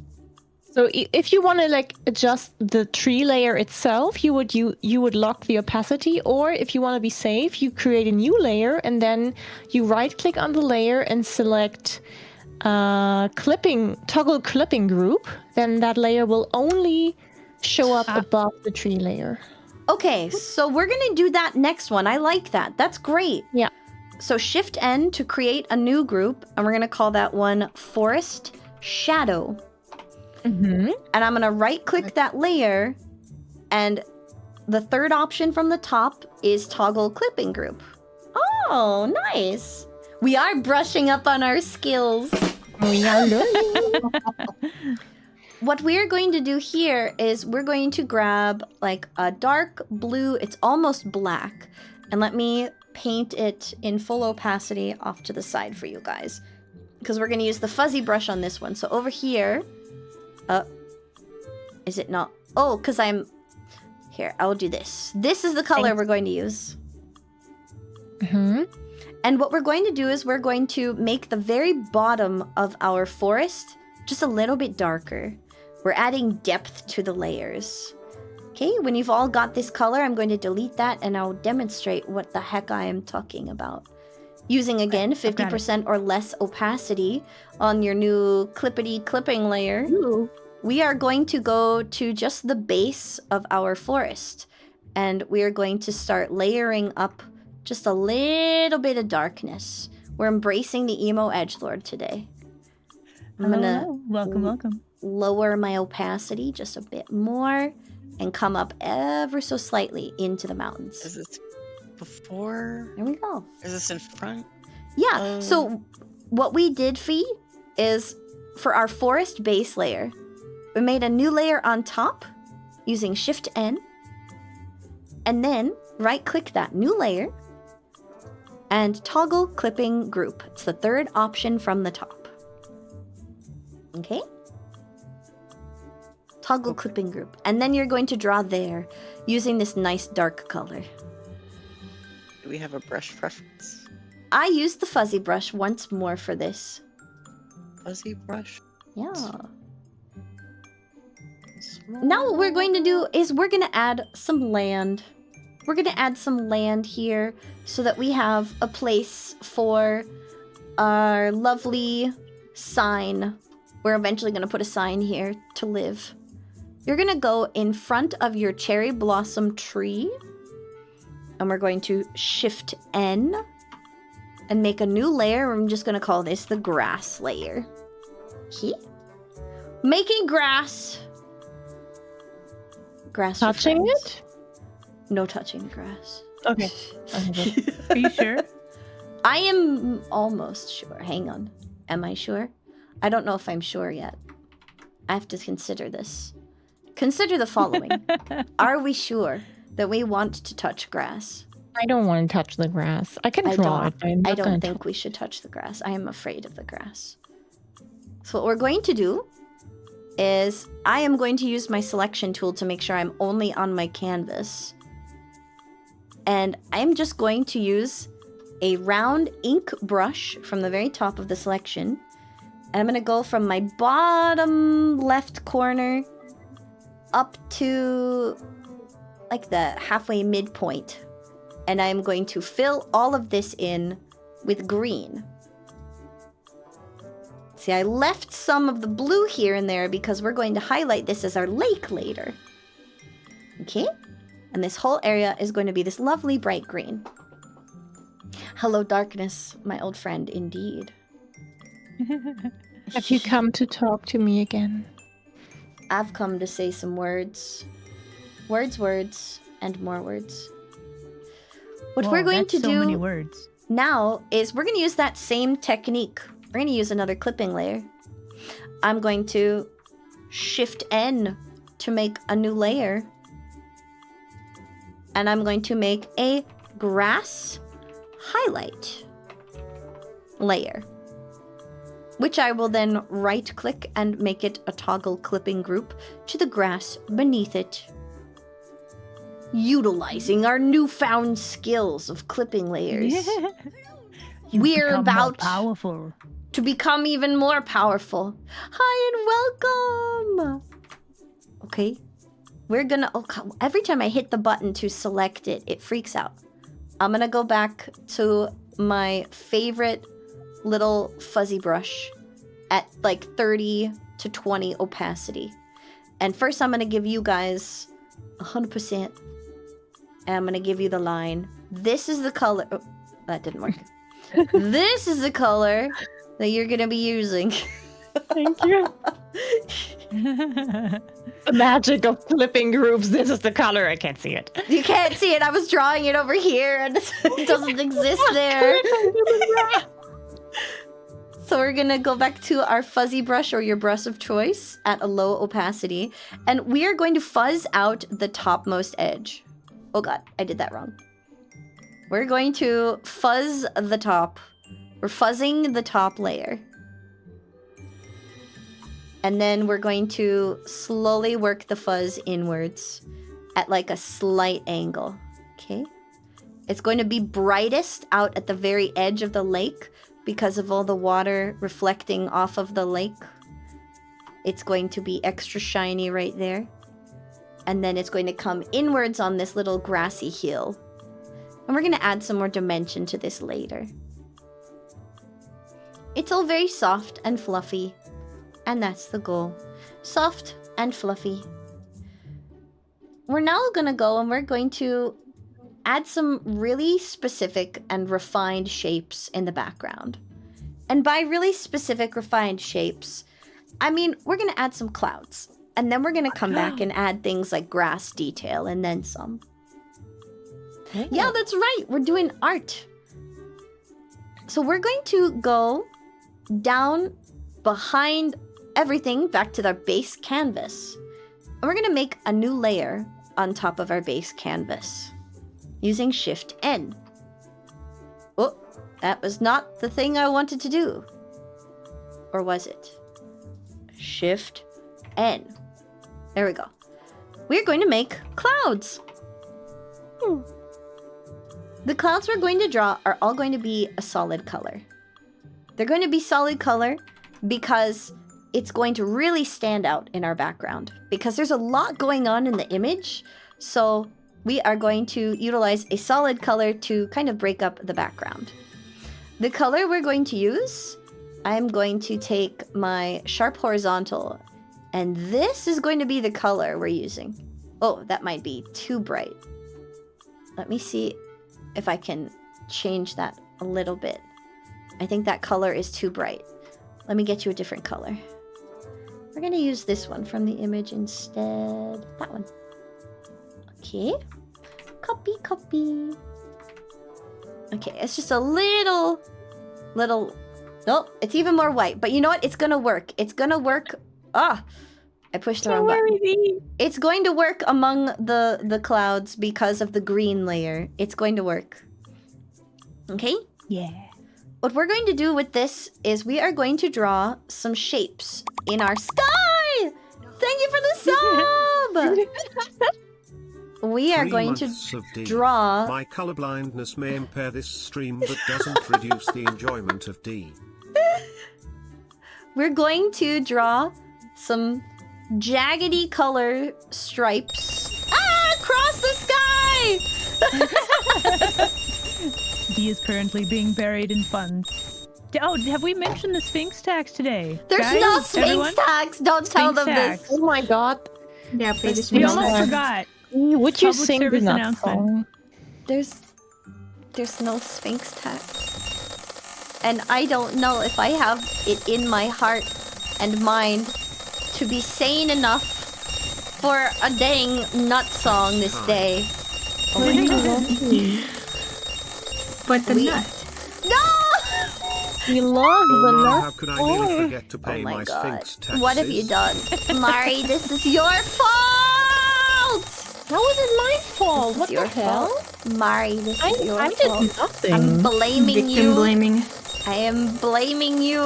So if you want to like adjust the tree layer itself, you would lock the opacity, or if you want to be safe, you create a new layer and then you right click on the layer and select toggle clipping group. Then that layer will only show up above the tree layer. Okay, so we're gonna do that next one. I like that. That's great. Yeah. So Shift N to create a new group, and we're gonna call that one Forest Shadow. Mm-hmm. And I'm gonna right click that layer, and the third option from the top is toggle clipping group. Oh, nice. We are brushing up on our skills. We are learning. What we're going to do here is we're going to grab like a dark blue, it's almost black, and let me paint it in full opacity off to the side for you guys, because we're going to use the fuzzy brush on this one. So over here, is it not? Oh, because here, I'll do this. This is the color we're going to use. Mm-hmm. And what we're going to do is we're going to make the very bottom of our forest just a little bit darker. We're adding depth to the layers. Okay, when you've all got this color, I'm going to delete that and I'll demonstrate what the heck I am talking about. Using, again, 50% or less opacity on your new clipping layer, we are going to go to just the base of our forest. And we are going to start layering up just a little bit of darkness. We're embracing the emo edgelord today. I'm gonna Hello. Welcome. lower my opacity just a bit more and come up ever so slightly into the mountains. Is this before? There we go. Is this in front? Yeah, so what we did, Fee, is for our forest base layer, we made a new layer on top using Shift N, and then right click that new layer, and toggle clipping group. It's the third option from the top. Okay? Toggle clipping group. And then you're going to draw there using this nice dark color. Do we have a brush preference? I used the fuzzy brush once more for this. Fuzzy brush? Yeah. Small. Now what we're going to do is we're going to add some land. We're going to add some land here so that we have a place for our lovely sign. We're eventually going to put a sign here to live. You're going to go in front of your cherry blossom tree. And we're going to Shift N and make a new layer. I'm just going to call this the grass layer. Okay. Making grass. Grass for Touching friends. it? No touching grass. Okay. Are you sure? I am almost sure. Hang on. Am I sure? I don't know if I'm sure yet. I have to consider this. Consider the following. Are we sure that we want to touch grass? I don't want to touch the grass. I can draw it. But I'm I not don't gonna think we should touch the grass. I am afraid of the grass. So what we're going to do is I am going to use my selection tool to make sure I'm only on my canvas. And I'm just going to use a round ink brush from the very top of the selection. And I'm going to go from my bottom left corner up to like the halfway midpoint. And I'm going to fill all of this in with green. See, I left some of the blue here and there because we're going to highlight this as our lake later. Okay? And this whole area is going to be this lovely bright green. Hello, darkness, my old friend, indeed. Have you come to talk to me again? I've come to say some words. Words, and more words. What we're going to so do many words. now is we're going to use that same technique. We're going to use another clipping layer. I'm going to Shift N to make a new layer. And I'm going to make a grass highlight layer, which I will then right click and make it a toggle clipping group to the grass beneath it. Utilizing our newfound skills of clipping layers. You've We're become more about powerful. to become even more powerful. Hi and welcome! Okay. We're gonna... Oh, every time I hit the button to select it, it freaks out. I'm gonna go back to my favorite little fuzzy brush at like 30 to 20 opacity. And first I'm gonna give you guys 100%. And I'm gonna give you the line. This is the color... Oh, that didn't work. This is the color that you're gonna be using. Thank you. The magic of clipping groups. This is the color. I can't see it. You can't see it. I was drawing it over here and it doesn't exist there. So we're gonna go back to our fuzzy brush or your brush of choice at a low opacity. And we are going to fuzz out the topmost edge. Oh god, I did that wrong. We're going to fuzz the top. We're fuzzing the top layer. And then we're going to slowly work the fuzz inwards at like a slight angle. Okay? It's going to be brightest out at the very edge of the lake because of all the water reflecting off of the lake. It's going to be extra shiny right there. And then it's going to come inwards on this little grassy hill. And we're going to add some more dimension to this later. It's all very soft and fluffy. And that's the goal. Soft and fluffy. We're now going to go and we're going to add some really specific and refined shapes in the background. And by really specific refined shapes, I mean, we're going to add some clouds. And then we're going to come back and add things like grass detail and then some. Yeah, that's right. We're doing art. So we're going to go down behind everything back to our base canvas. And we're going to make a new layer on top of our base canvas using Shift N. Oh, that was not the thing I wanted to do. Or was it? Shift N. There we go. We're going to make clouds. The clouds we're going to draw are all going to be a solid color. They're going to be solid color because it's going to really stand out in our background. Because there's a lot going on in the image, so we are going to utilize a solid color to kind of break up the background. The color we're going to use, I'm going to take my sharp horizontal, and this is going to be the color we're using. Oh, that might be too bright. Let me see if I can change that a little bit. I think that color is too bright. Let me get you a different color. We're gonna use this one from the image instead. That one. Okay. Copy. Okay, it's just a little... Nope, it's even more white. But you know what? It's gonna work. It's gonna work... Ah! I pushed the wrong button. It's going to work among the clouds because of the green layer. It's going to work. Okay? Yeah. What we're going to do with this is we are going to draw some shapes in our sky! Thank you for the sub! We are 3 going to months of D. draw... My colorblindness may impair this stream, but doesn't reduce the enjoyment of D. We're going to draw some jaggedy color stripes across the sky! D is currently being buried in funds. Oh, have we mentioned the Sphinx tax today? There's Guys, no Sphinx everyone? tax! Don't tell Sphinx them tax. this! Oh my god. Yeah, pay this We one. almost forgot. Would you Public sing the service nut announcement. song? There's no Sphinx tax. And I don't know if I have it in my heart and mind to be sane enough for a dang nut song this day. Oh my god. But the We- nut. No! We love Oh the my, nut how could I nearly forget to Oh pay my my god. Sphinx taxes? What have you done? Mari, this is your fault! How is it my fault? What your the hell? fault. Mari, this is your I did fault. nothing. I'm blaming Victim you. blaming. I am blaming you.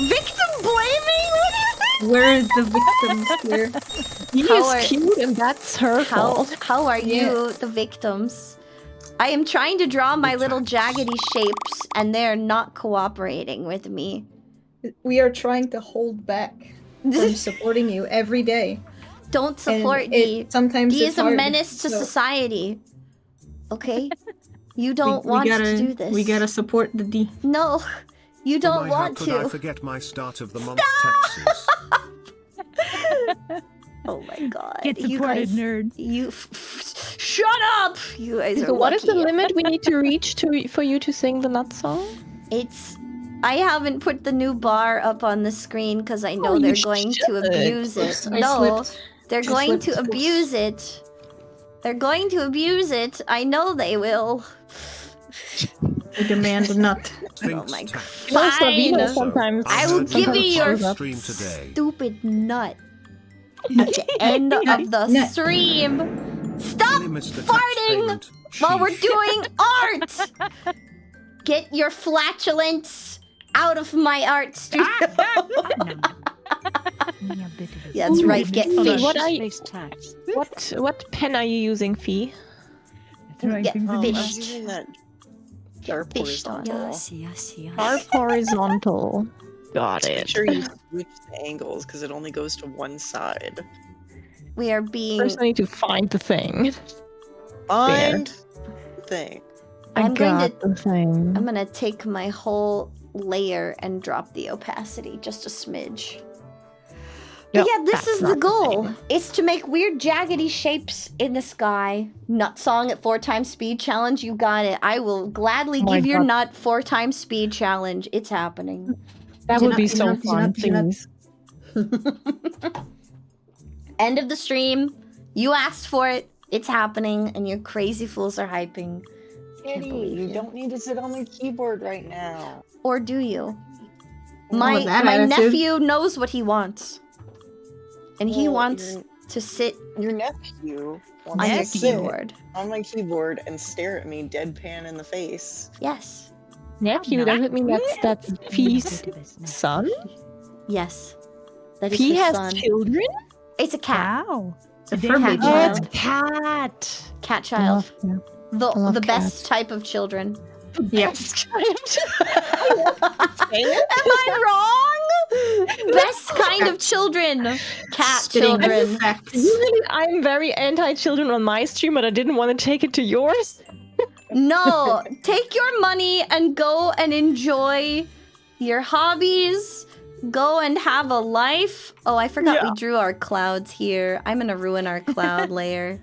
Victim blaming? Where is the victims here? He How are- is cute and that's her fault. How are you, the victims? I am trying to draw my little jaggedy shapes, and they're not cooperating with me. We are trying to hold back from supporting you every day. Don't support And D. sometimes D it's is a hard, menace to so society. Okay? You don't we want gotta, to do this. We gotta support the D. No, you Oh don't my, want how could I to. forget my start of the month taxes? Oh my god. Get you supported, guys, nerd. You shut up! You guys are So what is the lucky. limit we need to reach for you to sing the nut song? It's... I haven't put the new bar up on the screen because I know Oh, you they're going to should. abuse it. Oops, I No, slipped. they're I going to slipped. abuse it. They're going to abuse it. I know they will. We demand a nut. Sphinx my tax. God. Also, we know Fine. sometimes. I will heard give you sometimes your on the stream today. Stupid nut. At the end of the Nut. stream. Stop Really missed the tax farting payment. while we're Sheesh. doing art! Get your flatulence out of my art studio. Yeah, that's right, get Hold on. fish. What are you, Space tax. what pen are you using, Fee? Throwing Get things in I the fished. was using that sharp Fished on. horizontal. Sharp horizontal. Got Make it. sure you switch the angles because it only goes to one side. We are being... First, I need to find the thing. Find the thing. I'm going got to- the thing. I'm gonna take my whole layer and drop the opacity just a smidge. But Yep, yeah, this that's is the not the goal. thing. It's to make weird jaggedy shapes in the sky. Nut song at 4 times speed challenge, you got it. I will gladly Oh my give your God. nut 4 times speed challenge. It's happening. That You're would be not- so you're not- you're fun, not- you're not- please. End of the stream. You asked for it. It's happening, and your crazy fools are hyping. Can't Kitty, believe you it. don't need to sit on the keyboard right now. Or do you? Oh, My that my attitude. nephew knows what he wants. And he Well, wants to sit Your nephew wants on to your sit keyboard. on my keyboard and stare at me deadpan in the face. Yes. Nephew, Not does it mean that's Fee's business. son? Yes. That is Fee his has son. children? It's a cat. Wow. It's a They fur have baby Oh, child. Cat. Cat child. The love the best cats. type of children. Yes. Am I wrong? Best kind of children. Cat Spitting children. facts. Usually I'm very anti-children on my stream, but I didn't want to take it to yours. No, take your money and go and enjoy your hobbies. Go and have a life. Oh, I forgot we drew our clouds here. I'm gonna ruin our cloud layer.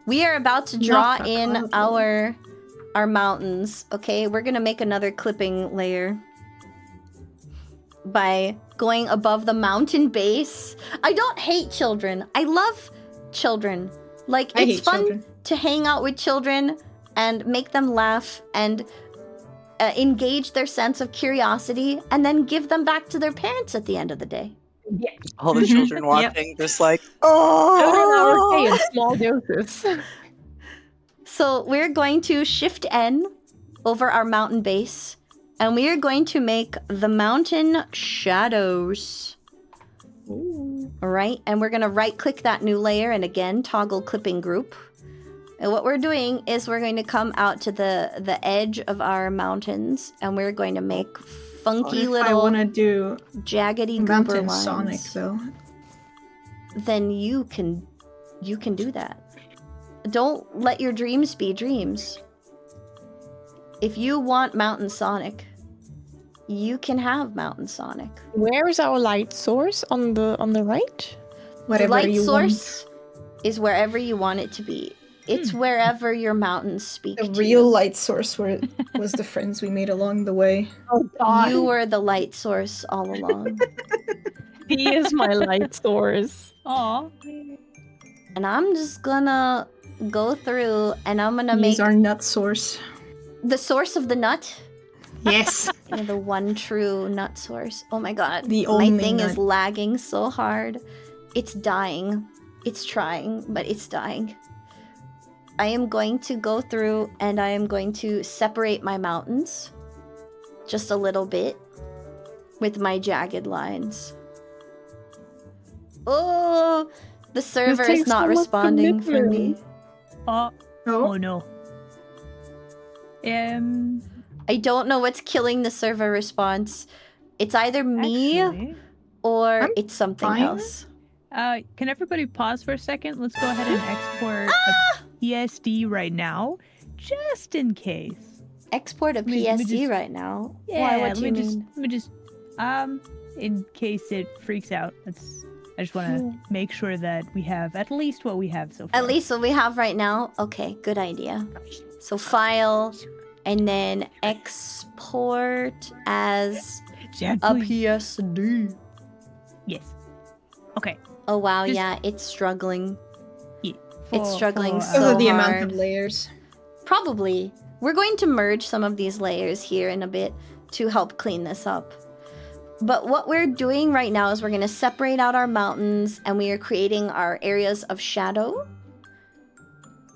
We are about to draw Not a in cloud our mountains. Okay, we're gonna make another clipping layer by going above the mountain base. I don't hate children. I love children. Like, I it's hate fun children. to hang out with children and make them laugh and engage their sense of curiosity and then give them back to their parents at the end of the day. All the Mhm. children Yep. watching, just like, Children are okay oh. in small doses. So we're going to Shift N over our mountain base, and we are going to make the mountain shadows. All right, and we're going to right-click that new layer and again toggle clipping group. And what we're doing is we're going to come out to the edge of our mountains, and we're going to make funky If I little want to do jaggedy goober Mountain lines. Sonic, though. Then you can do that. Don't let your dreams be dreams. If you want Mountain Sonic, you can have Mountain Sonic. Where is our light source? On the right? Whatever the light you source is wherever you want it to be. It's wherever your mountains speak want. The to real you. light source was the friends we made along the way. Oh You were the light source all along. He is my light source. Aw. And I'm just gonna go through and I'm gonna make He's our nut source. the source of the nut. Yes. Yeah, the one true nut source. Oh my god. The my only thing is nut. lagging so hard. It's dying. It's trying, but it's dying. I am going to go through and I am going to separate my mountains just a little bit with my jagged lines. Oh, the server is takes not so much responding for me. commitment. Oh Oh, no. I don't know what's killing the server response. It's either me Actually, or I'm it's something fine. else. can everybody pause for a second? Let's go ahead and export a PSD right now, just in case. Export a Let me PSD just- right now. Yeah, Why? What let do me you just, mean? let me just, in case it freaks out. I just want to make sure that we have at least what we have so far. At least what we have right now? Okay, good idea. So file, and then export as Jan, a please. PSD. Yes. Okay. Oh wow, Just- yeah, it's struggling. Yeah. It's struggling for, so because of the hard. amount of layers. Probably. We're going to merge some of these layers here in a bit to help clean this up. But what we're doing right now is we're going to separate out our mountains and we are creating our areas of shadow.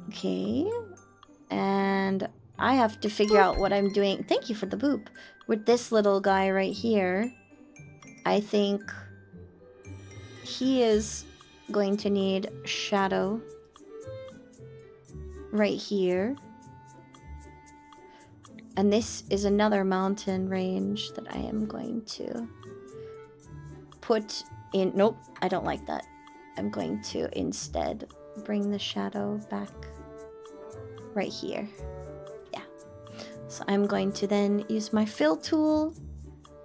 Okay. And I have to figure out what I'm doing. Thank you for the boop. With this little guy right here, I think he is going to need shadow right here. And this is another mountain range that I am going to put in. Nope, I don't like that. I'm going to instead bring the shadow back right here. Yeah. So I'm going to then use my fill tool,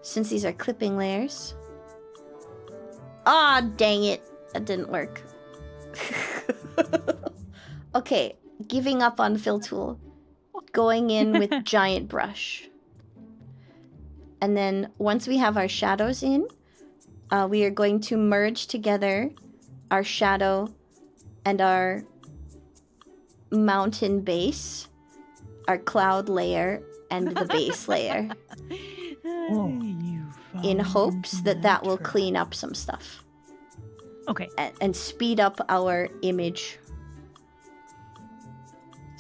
since these are clipping layers. Ah, dang it. That didn't work. Okay, giving up on fill tool. Going in with giant brush. And then once we have our shadows in, we are going to merge together our shadow and our mountain base, our cloud layer, and the base layer in hopes that that will clean up some stuff Okay. and speed up our image.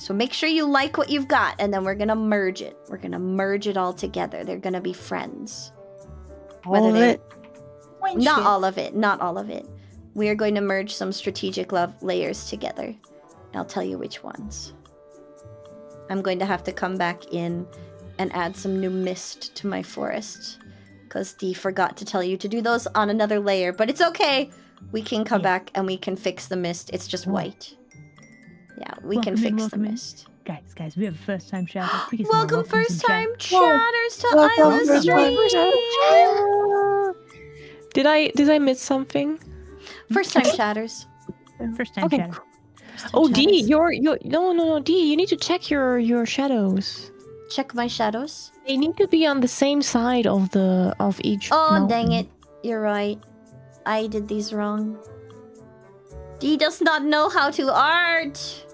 So make sure you like what you've got, and then we're gonna merge it. We're gonna merge it all together. They're gonna be friends. All of it. Not all of it. Not all of it. We are going to merge some strategic love layers together. And I'll tell you which ones. I'm going to have to come back in and add some new mist to my forest. Because Dee forgot to tell you to do those on another layer. But it's okay. We can come back and we can fix the mist. It's just white. Yeah, we can fix the mist. Guys, we have a first-time shadow. Welcome first-time chatters to Aila's stream. Did I miss something? First-time chatters. First-time Okay. shadow. Oh, Dee, no, Dee, you need to check your shadows. Check my shadows. They need to be on the same side of each. Oh, mountain. dang it. You're right. I did these wrong. Dee does not know how to art.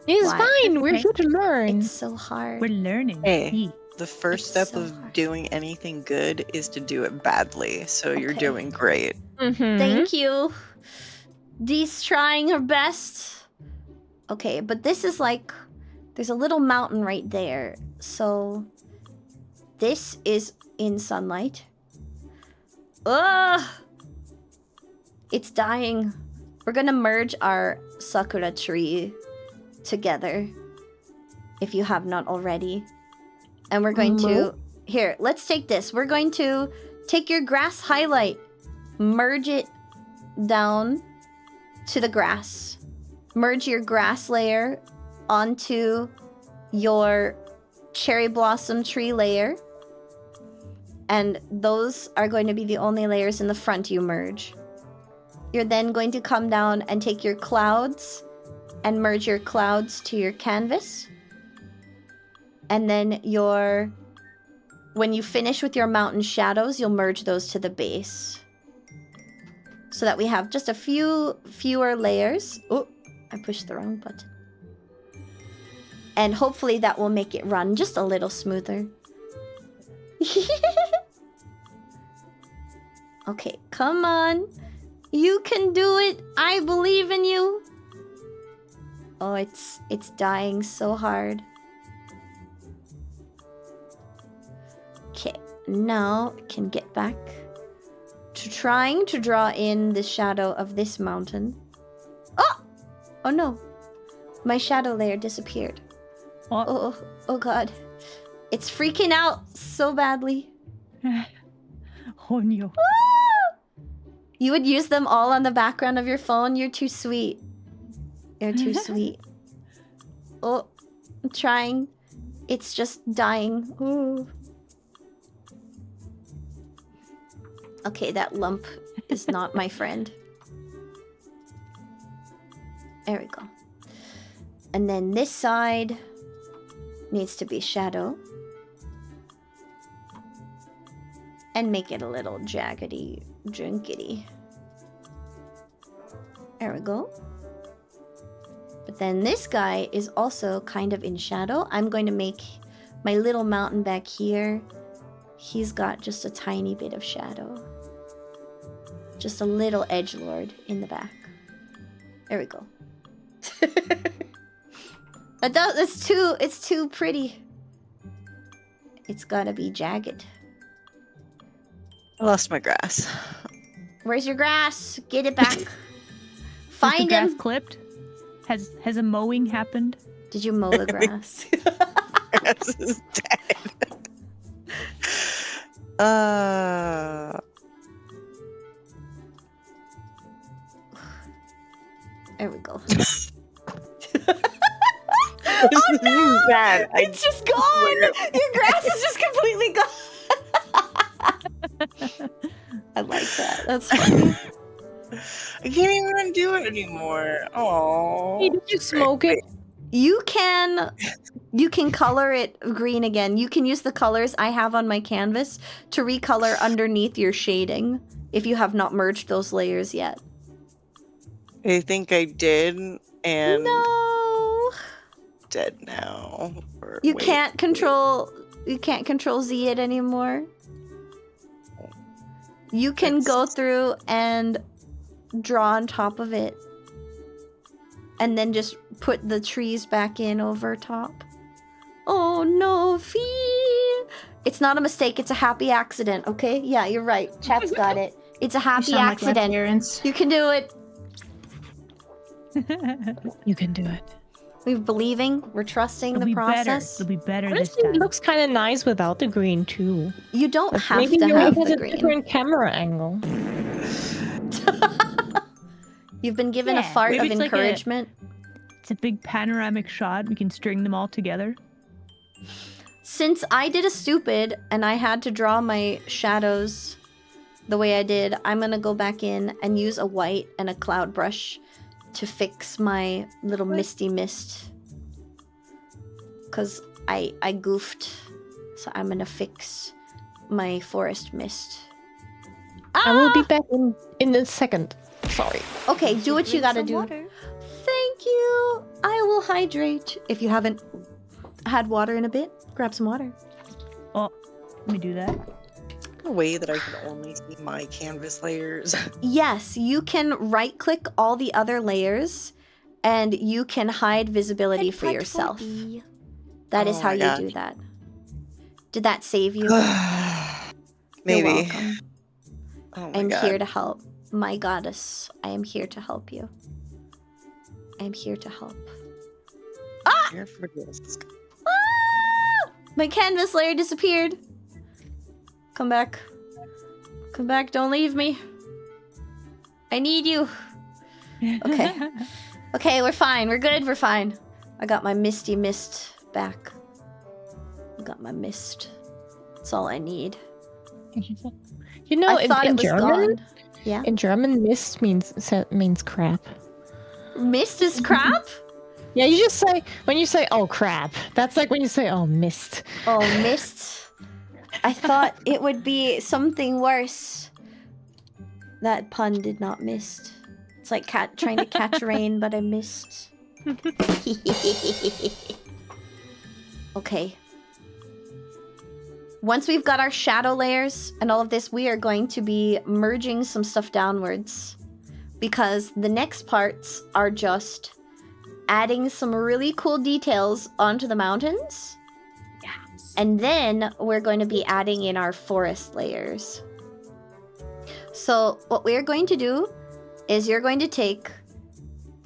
It's Why? fine. We're here to learn. It's so hard. We're learning. Hey. Yee. The first It's step so of hard. doing anything good is to do it badly. So you're Okay. doing great. Mhm. Thank you. Dee's trying her best. Okay, but this is like... There's a little mountain right there. So... This is in sunlight. Ugh! It's dying. We're gonna merge our sakura tree together. If you have not already. And we're going to... Here, let's take this. We're going to take your grass highlight. Merge it down to the grass. Merge your grass layer onto your cherry blossom tree layer. And those are going to be the only layers in the front you merge. You're then going to come down and take your clouds and merge your clouds to your canvas. And then when you finish with your mountain shadows, you'll merge those to the base. So that we have just a fewer layers. Oh, I pushed the wrong button. And hopefully that will make it run just a little smoother. Okay, come on. You can do it. I believe in you. Oh, it's dying so hard. Okay, now I can get back to trying to draw in the shadow of this mountain. Oh! Oh no. My shadow layer disappeared. Oh. Oh god. It's freaking out so badly. Oh no. You would use them all on the background of your phone? You're too sweet. You're too sweet. Oh, I'm trying. It's just dying. Ooh. Okay, that lump is not my friend. There we go. And then this side needs to be shadow. And make it a little jaggedy, junkety. There we go. But then this guy is also kind of in shadow. I'm going to make my little mountain back here. He's got just a tiny bit of shadow. Just a little edgelord in the back. There we go. It's too pretty. It's gotta be jagged. I lost my grass. Where's your grass? Get it back. Is the Find grass him. clipped? Has a mowing happened? Did you mow the grass? Grass is dead. There we go. Oh no! Bad. It's just gone. Your grass is just completely gone. I like that. That's funny. I can't even undo it anymore. Oh. Did you smoke it? You can color it green again. You can use the colors I have on my canvas to recolor underneath your shading if you have not merged those layers yet. I think I did, and No. dead now. Or You wait, can't control Z it anymore. You can go through and draw on top of it. and then just put the trees back in over top. Oh no, Fee! It's not a mistake, it's a happy accident, okay? Yeah, you're right. Chat's got it. It's a You happy sound like my accident. parents. You can do it. You can do it. We're believing, we're trusting It'll the be better. process. It'll be better this Honestly, it time. looks kind of nice without the green too. You don't have Maybe to you have has the a green. different camera angle. You've been given a Yeah, fart maybe of it's like a- encouragement. It's a big panoramic shot. We can string them all together. Since I did a stupid and I had to draw my shadows the way I did, I'm gonna go back in and use a white and a cloud brush to fix my little misty mist. Cause I goofed. So I'm gonna fix my forest mist. I will be back in a second. Sorry. Okay, do what you gotta do. Thank you. I will hydrate. If you haven't had water in a bit, grab some water. Oh, let me do that. A way that I can only see my canvas layers. Yes, you can right click all the other layers and you can hide visibility for yourself. That is Oh how my you gosh. do that. Did that save you? Maybe. You're welcome. Oh my I'm god. here to help. My goddess, I am here to help you. I am here to help. Here for this. Ah! My canvas layer disappeared. Come back. Come back, don't leave me. I need you. Okay. Okay, we're fine. We're good. We're fine. I got my misty mist back. I got my mist. That's all I need. You know, I thought in it was German, gone. Yeah. in German, mist means crap. Mist is crap? Yeah, you just say when you say "oh crap." That's like when you say "oh mist." Oh, mist. I thought it would be something worse. That pun did not mist. It's like cat trying to catch rain, but I missed. Okay. Once we've got our shadow layers and all of this, we are going to be merging some stuff downwards. Because the next parts are just adding some really cool details onto the mountains. Yes. And then we're going to be adding in our forest layers. So what we're going to do is you're going to take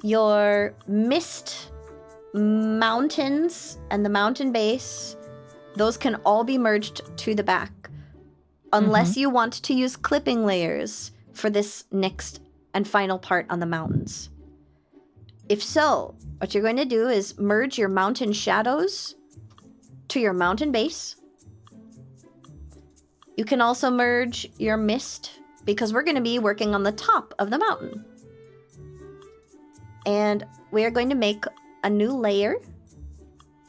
your mist mountains and the mountain base. Those can all be merged to the back. Unless you want to use clipping layers for this next and final part on the mountains. If so, what you're going to do is merge your mountain shadows to your mountain base. You can also merge your mist because we're going to be working on the top of the mountain. And we're going to make a new layer.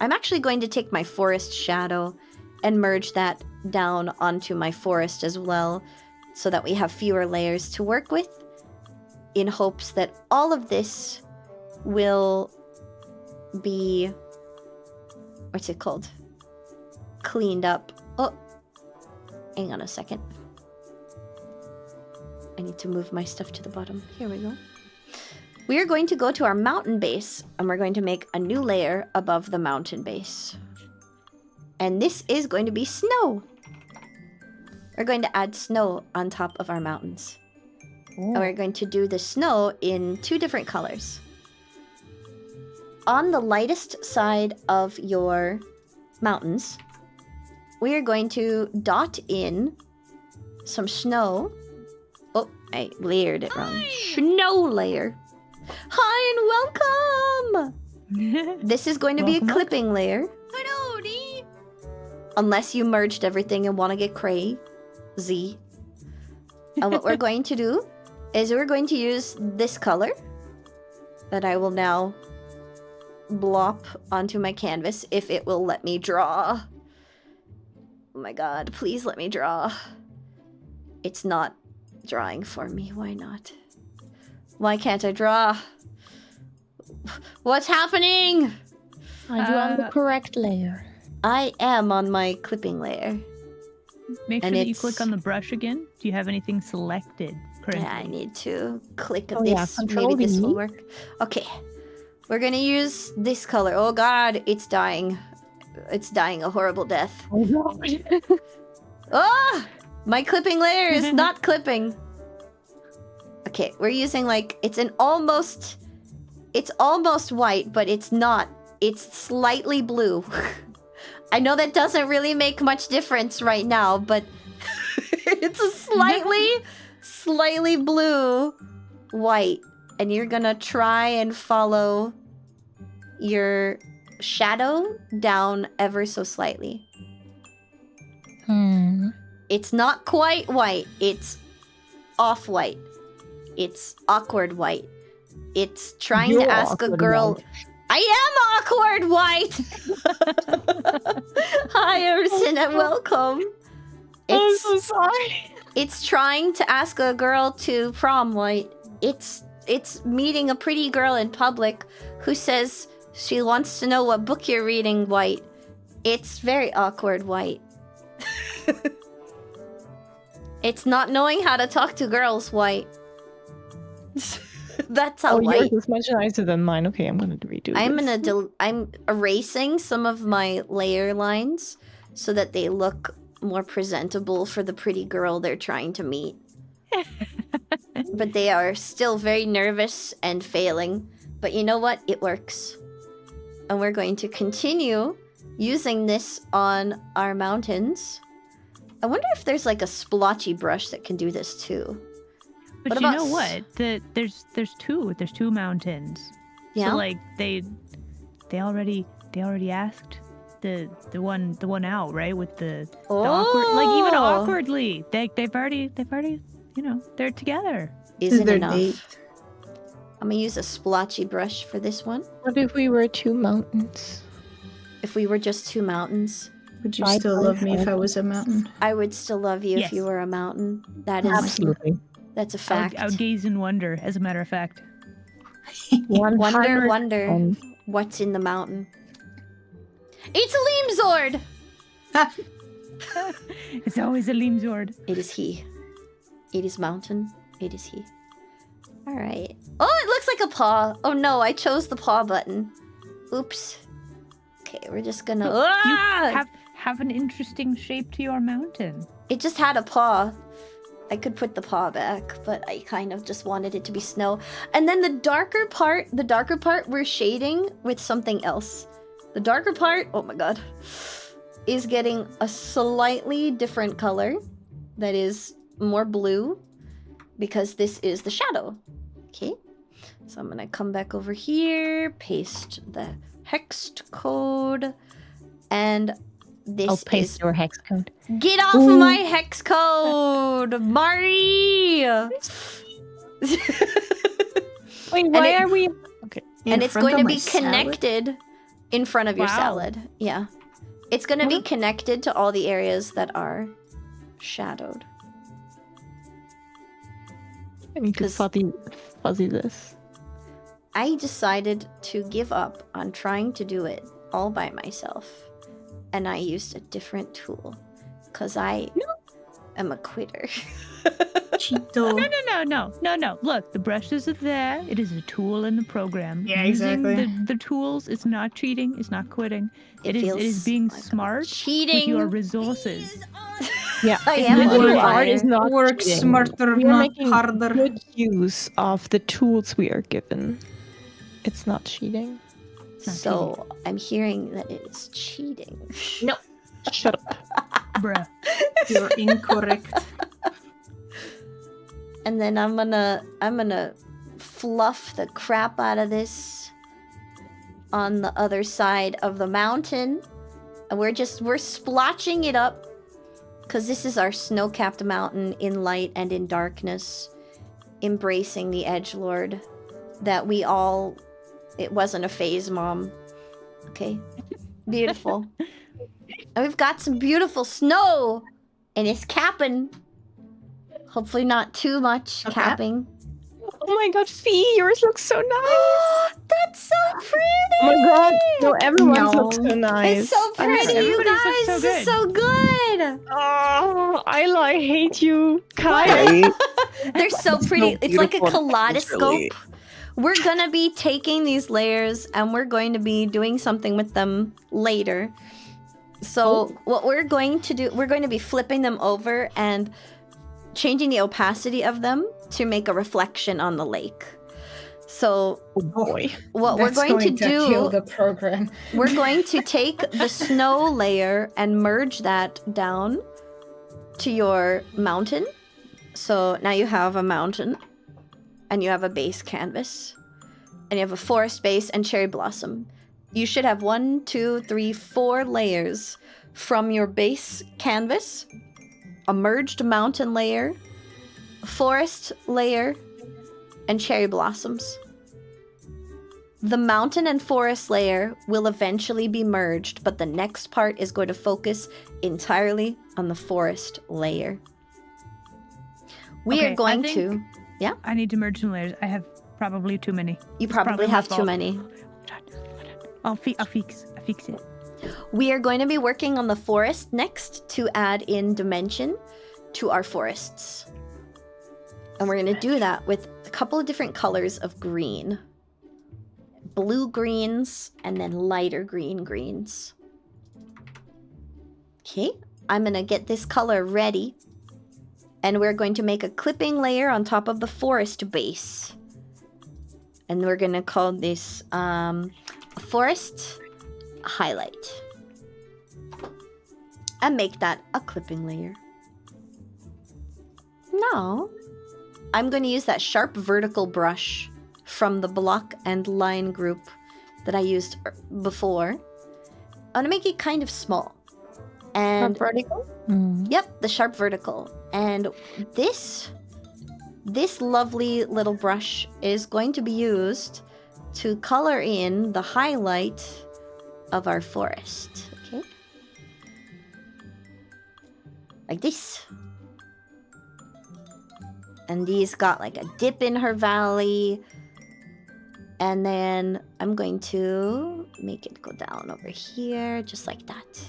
I'm actually going to take my forest shadow and merge that down onto my forest as well so that we have fewer layers to work with, in hopes that all of this will be, what's it called? Cleaned up. Oh, hang on a second. I need to move my stuff to the bottom. Here we go. We are going to go to our mountain base and we're going to make a new layer above the mountain base. And this is going to be snow. We're going to add snow on top of our mountains. And we're going to do the snow in 2 different colors. On the lightest side of your mountains, we are going to dot in some snow. Oh, I layered it wrong. Snow layer. Hi and welcome! This is going to be a Welcome, clipping layer. Unless you merged everything and want to get crazy. And what we're going to do is we're going to use this color that I will now blop onto my canvas if it will let me draw. Oh my god, please let me draw. It's not drawing for me. Why not? Why can't I draw? What's happening? Are you on the correct layer? I am on my clipping layer. Make sure And that you it's- click on the brush again. Do you have anything selected currently? Yeah, I need to click Oh, yeah, this. Control Maybe this will V. work. Okay. We're gonna use this color. Oh god, it's dying. It's dying a horrible death. Oh god. Ah! My clipping layer is not clipping. Okay, we're using like it's almost white, but it's not. It's slightly blue. I know that doesn't really make much difference right now, but it's a slightly blue white. And you're gonna try and follow your shadow down ever so slightly. It's not quite white. It's off-white. It's awkward white. It's trying to ask a girl... White. I am awkward white! Hi, Emerson, and welcome. I'm so sorry. It's trying to ask a girl to prom white. It's meeting a pretty girl in public who says she wants to know what book you're reading white. It's very awkward white. It's not knowing how to talk to girls white. That's how white. Yours is much nicer than mine. Okay, I'm gonna redo this. I'm erasing some of my layer lines so that they look more presentable for the pretty girl they're trying to meet. But they are still very nervous and failing. But you know what? It works. And we're going to continue using this on our mountains. I wonder if there's like a splotchy brush that can do this too. But What you about know what? There's two mountains. Yeah. So like they already asked the one out, right? With the awkward, like even awkwardly. They've already they're together. Isn't their enough. date. I'm gonna use a splotchy brush for this one. What if we were two mountains? If we were just two mountains, Would you I still love me if I was a mountain? I would still love you Yes. if you were a mountain. That is Absolutely. That's a fact. I would gaze in wonder, as a matter of fact. Wonder what's in the mountain. It's a Limzord! It's always a Limzord. It is he. It is mountain. It is he. Alright. Oh, it looks like a paw. Oh no, I chose the paw button. Oops. Okay, we're just gonna... Ah! Have an interesting shape to your mountain. It just had a paw. I could put the paw back, but I kind of just wanted it to be snow. And then the darker part we're shading with something else. The darker part, oh my god, is getting a slightly different color that is more blue because this is the shadow. Okay, so I'm gonna come back over here, paste the hexed code, and this I'll paste your hex code. Get off of my hex code, Mari! Wait, why are we? Okay. And it's going to be connected in front of your salad. Yeah. It's going to be connected to all the areas that are shadowed. I need to fuzzy this. I decided to give up on trying to do it all by myself. And I used a different tool. Because I am a quitter. Cheeto. No. Look, the brushes are there. It is a tool in the program. Yeah, Using exactly. the tools, it's not cheating. It's not quitting. It feels is being like smart cheating with your resources. Yeah, I am what on we are fire. is not Work cheating. smarter, We are not making harder. good use of the tools we are given. It's not cheating. So I'm hearing that it is cheating. No. Shut up. Bruh. You're incorrect. And then I'm gonna fluff the crap out of this on the other side of the mountain. And we're splotching it up because this is our snow-capped mountain in light and in darkness, embracing the edgelord that we all... It wasn't a phase, Mom. Okay. Beautiful. And we've got some beautiful snow. And it's capping. Hopefully not too much Okay. capping. Oh my god, Fee, yours looks so nice. That's so pretty. Oh my god, no, everyone's No. looks so nice. It's so pretty, you Everybody's guys. looks so This is so good. Oh, Aila, I hate you. Kaiah. Right? They're so pretty. so It's like a beautiful kaleidoscope naturally. we're gonna be taking these layers and we're going to be doing something with them later. So what we're going to do, we're going to be flipping them over and changing the opacity of them to make a reflection on the lake. So boy. what we're going to kill do, the program. we're going to take the snow layer and merge that down to your mountain. So now you have a mountain and you have a base canvas and you have a forest base and cherry blossom. You should have 1, 2, 3, 4 layers from your base canvas, a merged mountain layer, a forest layer, and cherry blossoms. The mountain and forest layer will eventually be merged, but the next part is going to focus entirely on the forest layer. We Okay, are going I to... think I need to merge some layers. I have probably too many. You It's probably my have too fault. many. I'll fix it. We are going to be working on the forest next to add in dimension to our forests. And we're going to do that with a couple of different colors of green. Blue greens and then lighter green greens. Okay, I'm going to get this color ready. And we're going to make a clipping layer on top of the forest base. And we're going to call this forest highlight. And make that a clipping layer. Now, I'm going to use that sharp vertical brush from the block and line group that I used before. I'm going to make it kind of small. And vertical? yep, the sharp vertical. And this lovely little brush is going to be used to color in the highlight of our forest. Okay? Like this. And these got like a dip in her valley. And then I'm going to make it go down over here, just like that.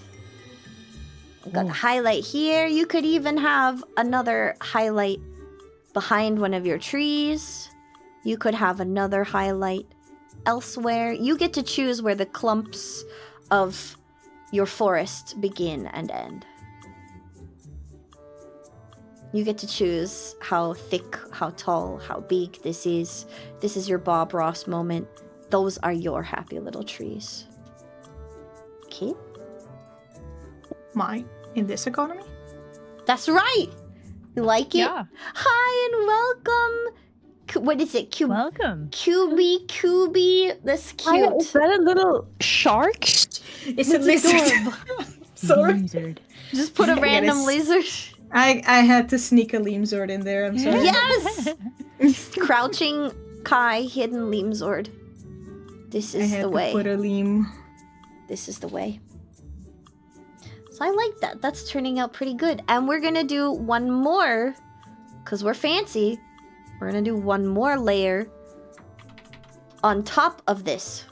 I've got a highlight here. You could even have another highlight behind one of your trees. You could have another highlight elsewhere. You get to choose where the clumps of your forest begin and end. You get to choose how thick, how tall, how big this is. This is your Bob Ross moment. Those are your happy little trees. Okay? Mine in this economy? That's right! You like it? Yeah. Hi and welcome! What is it? Welcome. Kubi. That's Kaiah, cute. is that a little shark? It's a lizard. Sorry. Lizard. Just put a Yes. random lizard. I had to sneak a Limzord in there, I'm sorry. Yes! Crouching Kai, hidden Limzord. This I is had the to way. put a Lim. This is the way. So I like that. That's turning out pretty good. And we're gonna do one more, because we're fancy. We're gonna do one more layer on top of this,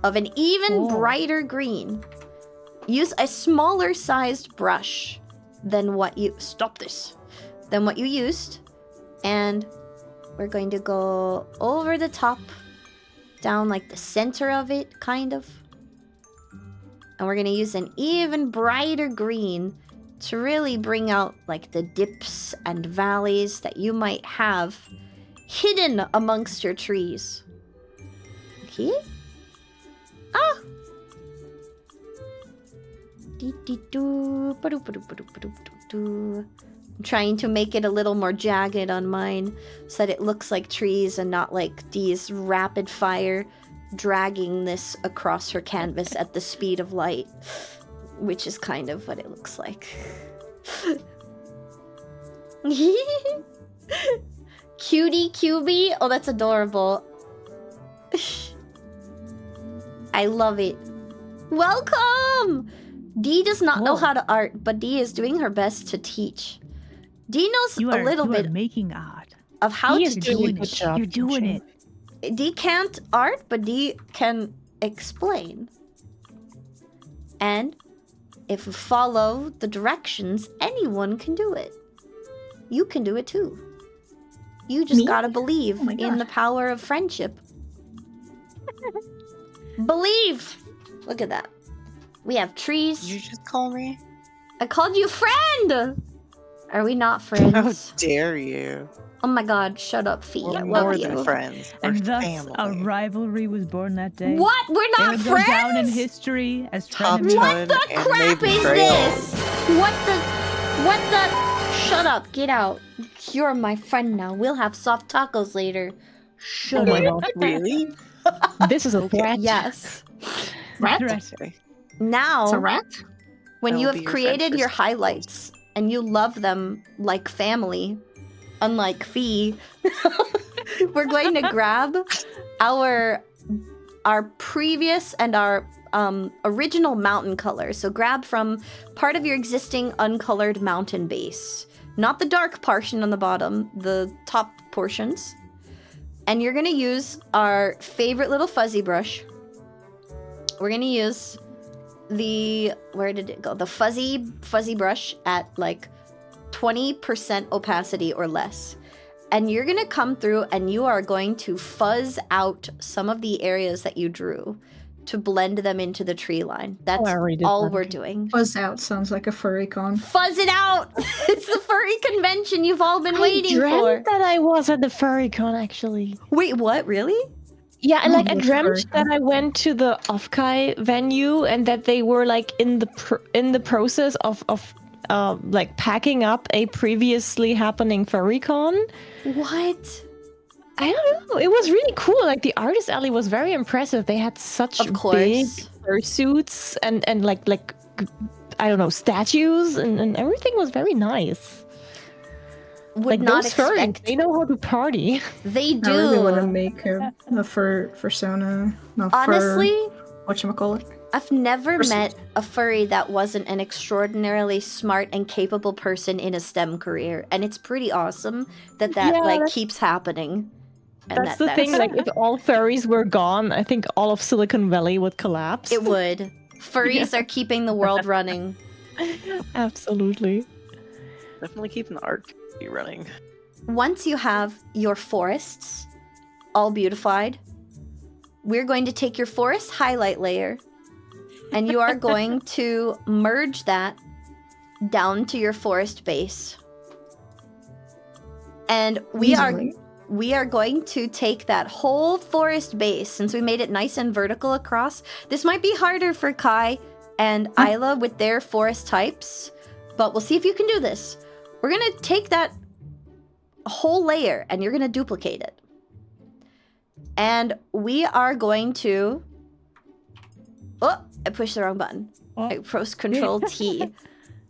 of an even brighter green. Use a smaller sized brush than what you than what you used, and we're going to go over the top, down like the center of it, kind of. And we're gonna use an even brighter green to really bring out like the dips and valleys that you might have hidden amongst your trees. Okay? Ah! I'm trying to make it a little more jagged on mine so that it looks like trees and not like these rapid fire dragging this across her canvas at the speed of light, which is kind of what it looks like. Cutie Cubie? Oh, that's adorable. I love it. Welcome! Dee does not know how to art, but Dee is doing her best to teach. Dee knows a little bit making art of how He to is teach. doing it. You're doing it. Dee can't art, but Dee can explain. And if we follow the directions, anyone can do it. You can do it too. You just Me? gotta believe Oh my in God. the power of friendship. Believe! Look at that. We have trees. Did you just call me? I called you friend! Are we not How friends? dare you? Oh my god, shut up, Fee. We're I more love than you. friends. We're And thus, family. a rivalry was born that day. What? We're They not would go down in friends? history as Top frenemies. ton The anime crap is betrayal. this? What the? Shut up, get out. You're my friend now. We'll have soft tacos later. Oh Shut my up. god, really? This is a threat. Yes. Rat? Threat. Okay. Now, It's a rat? when I you will have be your friend created for your some highlights and you love them like family, unlike Fee, we're going to grab our previous and our original mountain color. So grab from part of your existing uncolored mountain base. Not the dark portion on the bottom, the top portions. And you're gonna use our favorite little fuzzy brush. We're gonna use the, where did it go? The fuzzy brush at like 20% opacity or less. And you're gonna come through and you are going to fuzz out some of the areas that you drew to blend them into the tree line. That's I already did all that. we're doing. Fuzz out sounds like a furry con. Fuzz it out! It's the furry convention you've all been waiting I for. dreamt that I was at the furry-con, actually. Wait, what? Really? Yeah, and Oh, like I the dreamt furry-con. that I went to the Offkai venue and that they were like in the process of like packing up a previously happening furry-con. What? I don't know. It was really cool. Like the artist alley was very impressive. They had such Of big course. fursuits and like I don't know, statues and everything was very nice. Would Like not those furries, expect. they know how to party. They I really want to do. make a fursona. No, Honestly, whatchamacallit? I've never Pursuit. met a furry that wasn't an extraordinarily smart and capable person in a STEM career, and it's pretty awesome that Yeah, like that's- keeps happening. And That's the thing. Like if all furries were gone, I think all of Silicon Valley would collapse. it would. Furries are keeping the world running. Absolutely. Definitely keeping the art running. Once you have your forests all beautified, we're going to take your forest highlight layer and you are going to merge that down to your forest base. And we are going to take that whole forest base, since we made it nice and vertical across. This might be harder for Kai and Aila with their forest types, but we'll see if you can do this. We're gonna take that whole layer and you're gonna duplicate it. And we are going to... Oh, I pushed the wrong button. Oh. I pressed Control T.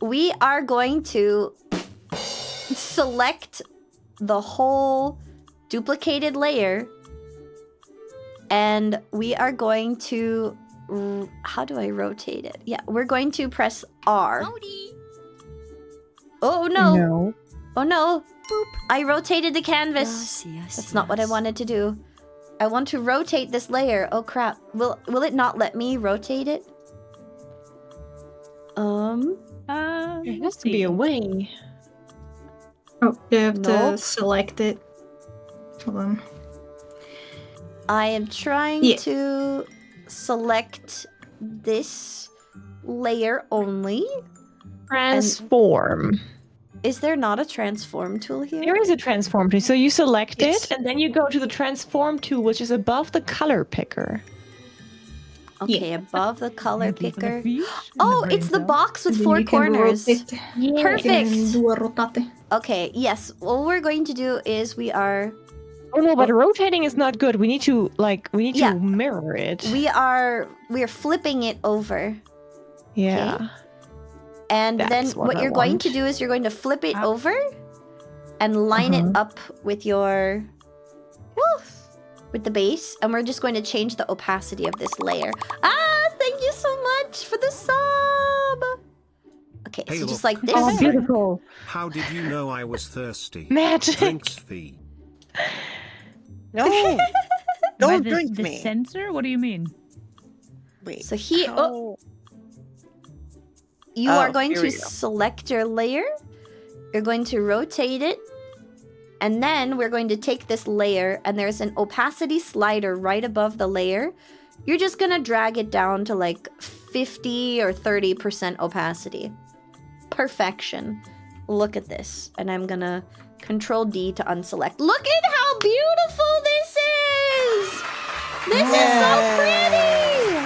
We are going to select the whole duplicated layer and we are going to... How do I rotate it? Yeah, we're going to press R. Oh no! No. Oh no! Boop. I rotated the canvas. That's not what I wanted to do. I want to rotate this layer. Oh crap. Will it not let me rotate it? There has to be a way. Oh, you have Nope. to select it. Hold on. I am trying Yeah. to select this layer only. Transform. Is there not a transform tool here? There is a transform tool. So you select Yes. it and then you go to the transform tool, which is above the color picker. Okay, above the color Thank you for the picker. fish and Oh, brain it's the cells. box with And then 4 you can corners. rotate. You can Perfect. do a rotate. Okay, yes. What we're going to do is we are Oh no, but rotating is not good. We need to Yeah. mirror it. we are flipping it over. yeah. And That's then what what I you're going to want. do is you're going to flip it Ow. over and line it up with your with the base, and we're just going to change the opacity of this layer. Ah, thank you so much for the sub. Okay, Hey, so just look. like this. Oh, beautiful. How did you know I was thirsty? Magic. Drinks fee. No! By Don't the, drink the me! sensor? What do you mean? Wait. So here, how- you Oh, are going here to we go. select your layer. You're going to rotate it And then we're going to take this layer, and there's an opacity slider right above the layer. You're just gonna drag it down to like 50 or 30% opacity. Perfection. Look at this. And I'm gonna Control D to unselect. Look at how beautiful this is! This is so pretty!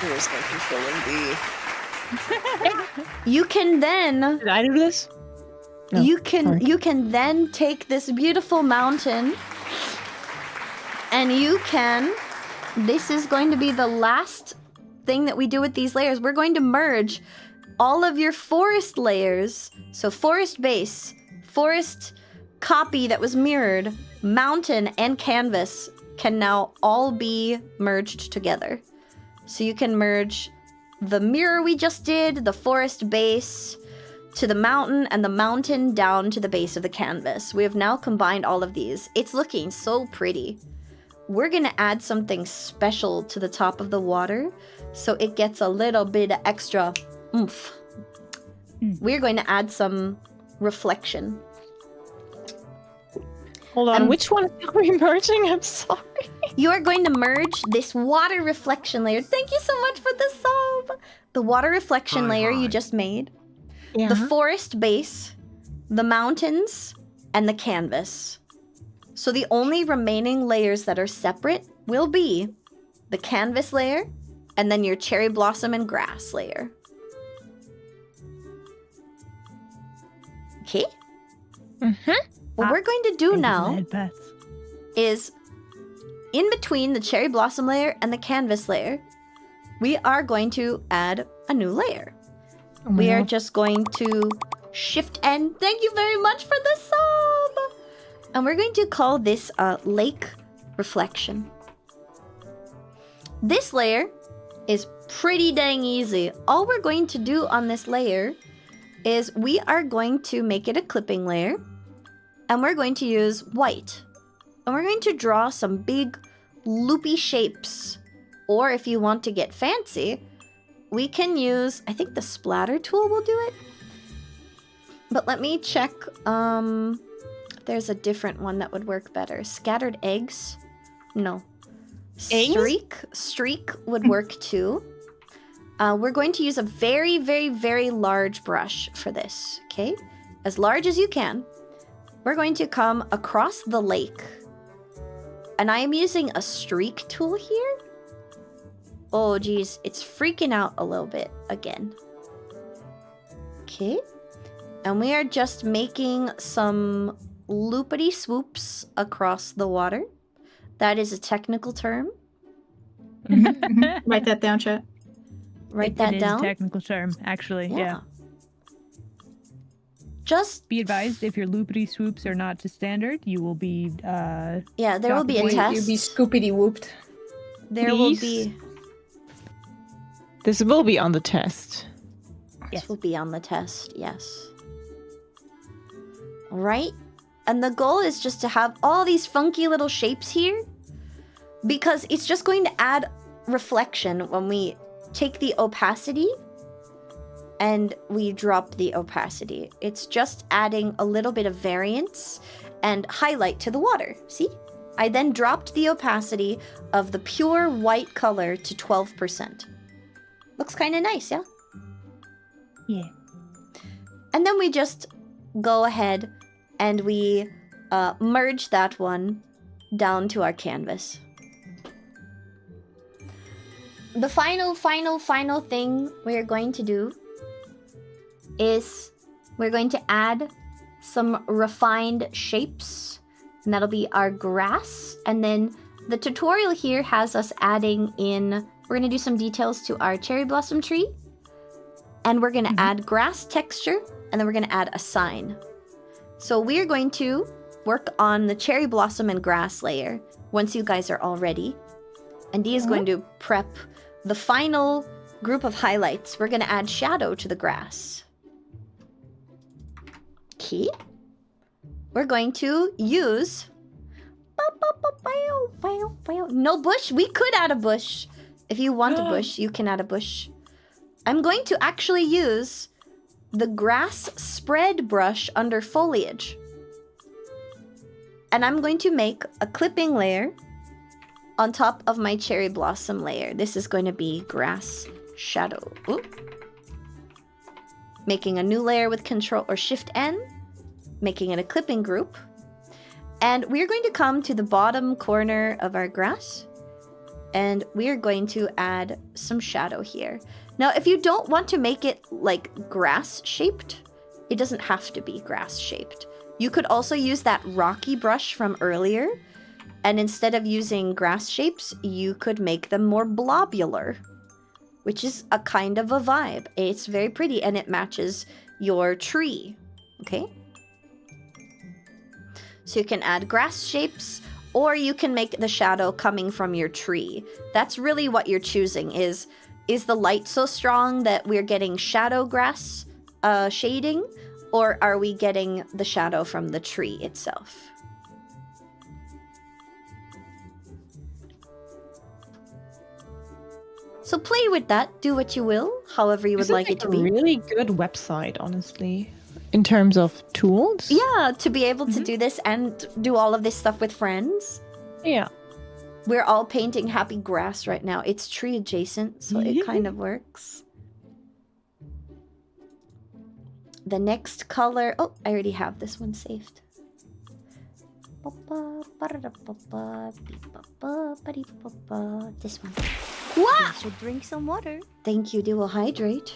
Here's my Control and D. You can then... Did I do this? No, you sorry. can then take this beautiful mountain and you can... This is going to be the last thing that we do with these layers. We're going to merge all of your forest layers. So forest base, forest copy that was mirrored, mountain, and canvas can now all be merged together. So you can merge the mirror we just did, the forest base, to the mountain, and the mountain down to the base of the canvas. We have now combined all of these. It's looking so pretty. We're gonna add something special to the top of the water so it gets a little bit of extra oomph. We're going to add some reflection. Hold on, which one are we merging? I'm sorry. You are going to merge this water reflection layer. Thank you so much for the sub. The water reflection layer you just made. Yeah. The forest base, the mountains, and the canvas. So the only remaining layers that are separate will be the canvas layer and then your cherry blossom and grass layer. Okay? What we're going to do now is in between the cherry blossom layer and the canvas layer, we are going to add a new layer. We are just going to shift N. Thank you very much for the sub. And we're going to call this lake reflection. This layer is pretty dang easy. All we're going to do on this layer is we are going to make it a clipping layer, and we're going to use white. And we're going to draw some big loopy shapes. Or if you want to get fancy, we can use, I think the splatter tool will do it. But let me check if there's a different one that would work better. Scattered eggs? No. Eggs? Streak would work too. We're going to use a very, very, very large brush for this, okay? As large as you can. We're going to come across the lake. And I am using a streak tool here. Oh, geez, it's freaking out a little bit again. Okay. And we are just making some loopity swoops across the water. That is a technical term. Write that down, chat. Write that It down. is a technical term, actually. Yeah. Just Be advised, if your loopity swoops are not to standard, you will be. yeah, there will be a Wait, test. You'll be scoopity whooped. There will Please? be. This will be on the test. This will be on the test. Yes. All right. And the goal is just to have all these funky little shapes here, because it's just going to add reflection when we take the opacity and we drop the opacity. It's just adding a little bit of variance and highlight to the water. See? I then dropped the opacity of the pure white color to 12%. Looks kind of nice, yeah? Yeah. And then we just go ahead and we merge that one down to our canvas. The final thing we're going to do is we're going to add some refined shapes, and that'll be our grass. And then the tutorial here has us adding in, we're going to do some details to our cherry blossom tree, and we're going to add grass texture, and then we're going to add a sign. So we're going to work on the cherry blossom and grass layer once you guys are all ready. And Dee is going to prep the final group of highlights. We're going to add shadow to the grass. Okay. We're going to use... No bush? We could add a bush. If you want a bush, you can add a bush. I'm going to actually use the grass spread brush under foliage. And I'm going to make a clipping layer on top of my cherry blossom layer. This is going to be grass shadow. Ooh. Making a new layer with Control or Shift N, making it a clipping group. And we're going to come to the bottom corner of our grass, and we're going to add some shadow here. Now, if you don't want to make it like grass shaped, it doesn't have to be grass shaped. You could also use that rocky brush from earlier, and instead of using grass shapes, you could make them more blobular, which is a kind of a vibe. It's very pretty and it matches your tree, okay? So you can add grass shapes, or you can make the shadow coming from your tree. That's really what you're choosing. Is the light so strong that we're getting shadow grass shading, or are we getting the shadow from the tree itself? So play with that, do what you will, however you would like it to be. It's a really good website, honestly, in terms of tools. Yeah, to be able to do this and do all of this stuff with friends. Yeah. We're all painting happy grass right now. It's tree adjacent, so it kind of works. The next color... Oh, I already have this one saved. This one. What? Should drink some water. Thank you, they will hydrate.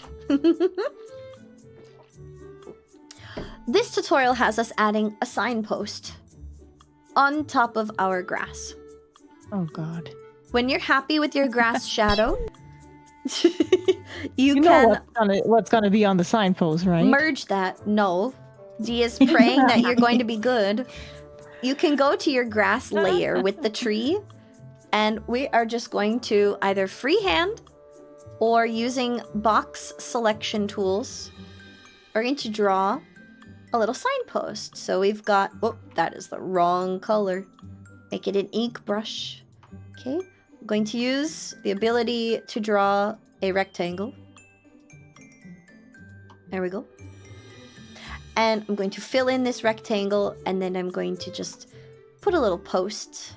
This tutorial has us adding a signpost on top of our grass. Oh god. When you're happy with your grass shadow, you know can what's gonna be on the signpost, right? merge that. No. G is praying that you're going to be good. You can go to your grass layer with the tree, and we are just going to either freehand or using box selection tools, we're going to draw a little signpost. So we've got, oh, that is the wrong color. Make it an ink brush. Okay, I'm going to use the ability to draw a rectangle. There we go. And I'm going to fill in this rectangle, and then I'm going to just put a little post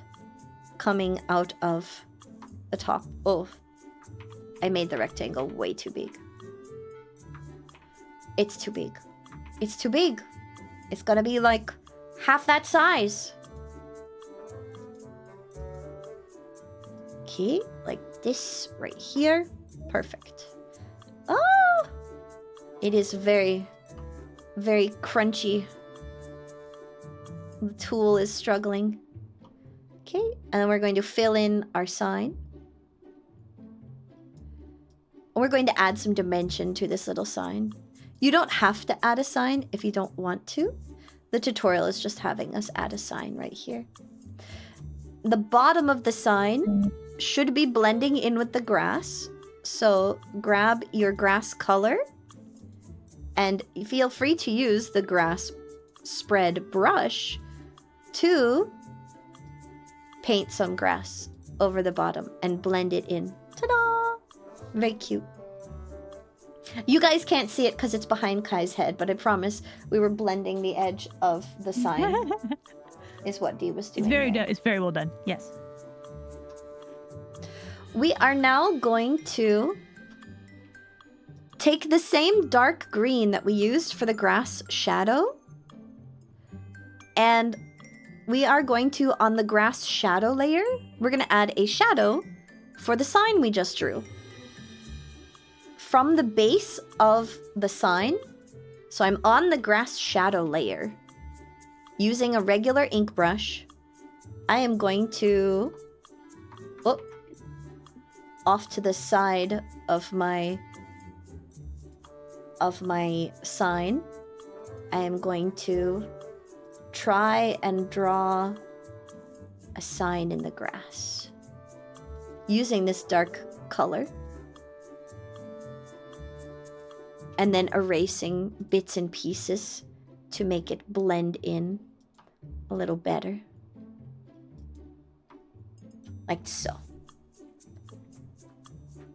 coming out of the top. Oh, I made the rectangle way too big. It's too big. It's too big. It's gonna be like half that size. Okay, like this right here. Perfect. Oh! It is very, very crunchy. The tool is struggling. Okay, and then we're going to fill in our sign. We're going to add some dimension to this little sign. You don't have to add a sign if you don't want to. The tutorial is just having us add a sign right here. The bottom of the sign should be blending in with the grass. So grab your grass color and feel free to use the grass spread brush to paint some grass over the bottom and blend it in. Ta-da! Very cute. You guys can't see it because it's behind Kai's head, but I promise we were blending the edge of the sign. Is what Dee was doing. It's very well done. Yes. We are now going to take the same dark green that we used for the grass shadow, and we are going to, on the grass shadow layer, we're going to add a shadow for the sign we just drew. From the base of the sign, so I'm on the grass shadow layer, using a regular ink brush, I am going to, off to the side of my sign, I am going to try and draw a sign in the grass using this dark color, and then erasing bits and pieces to make it blend in a little better, like so.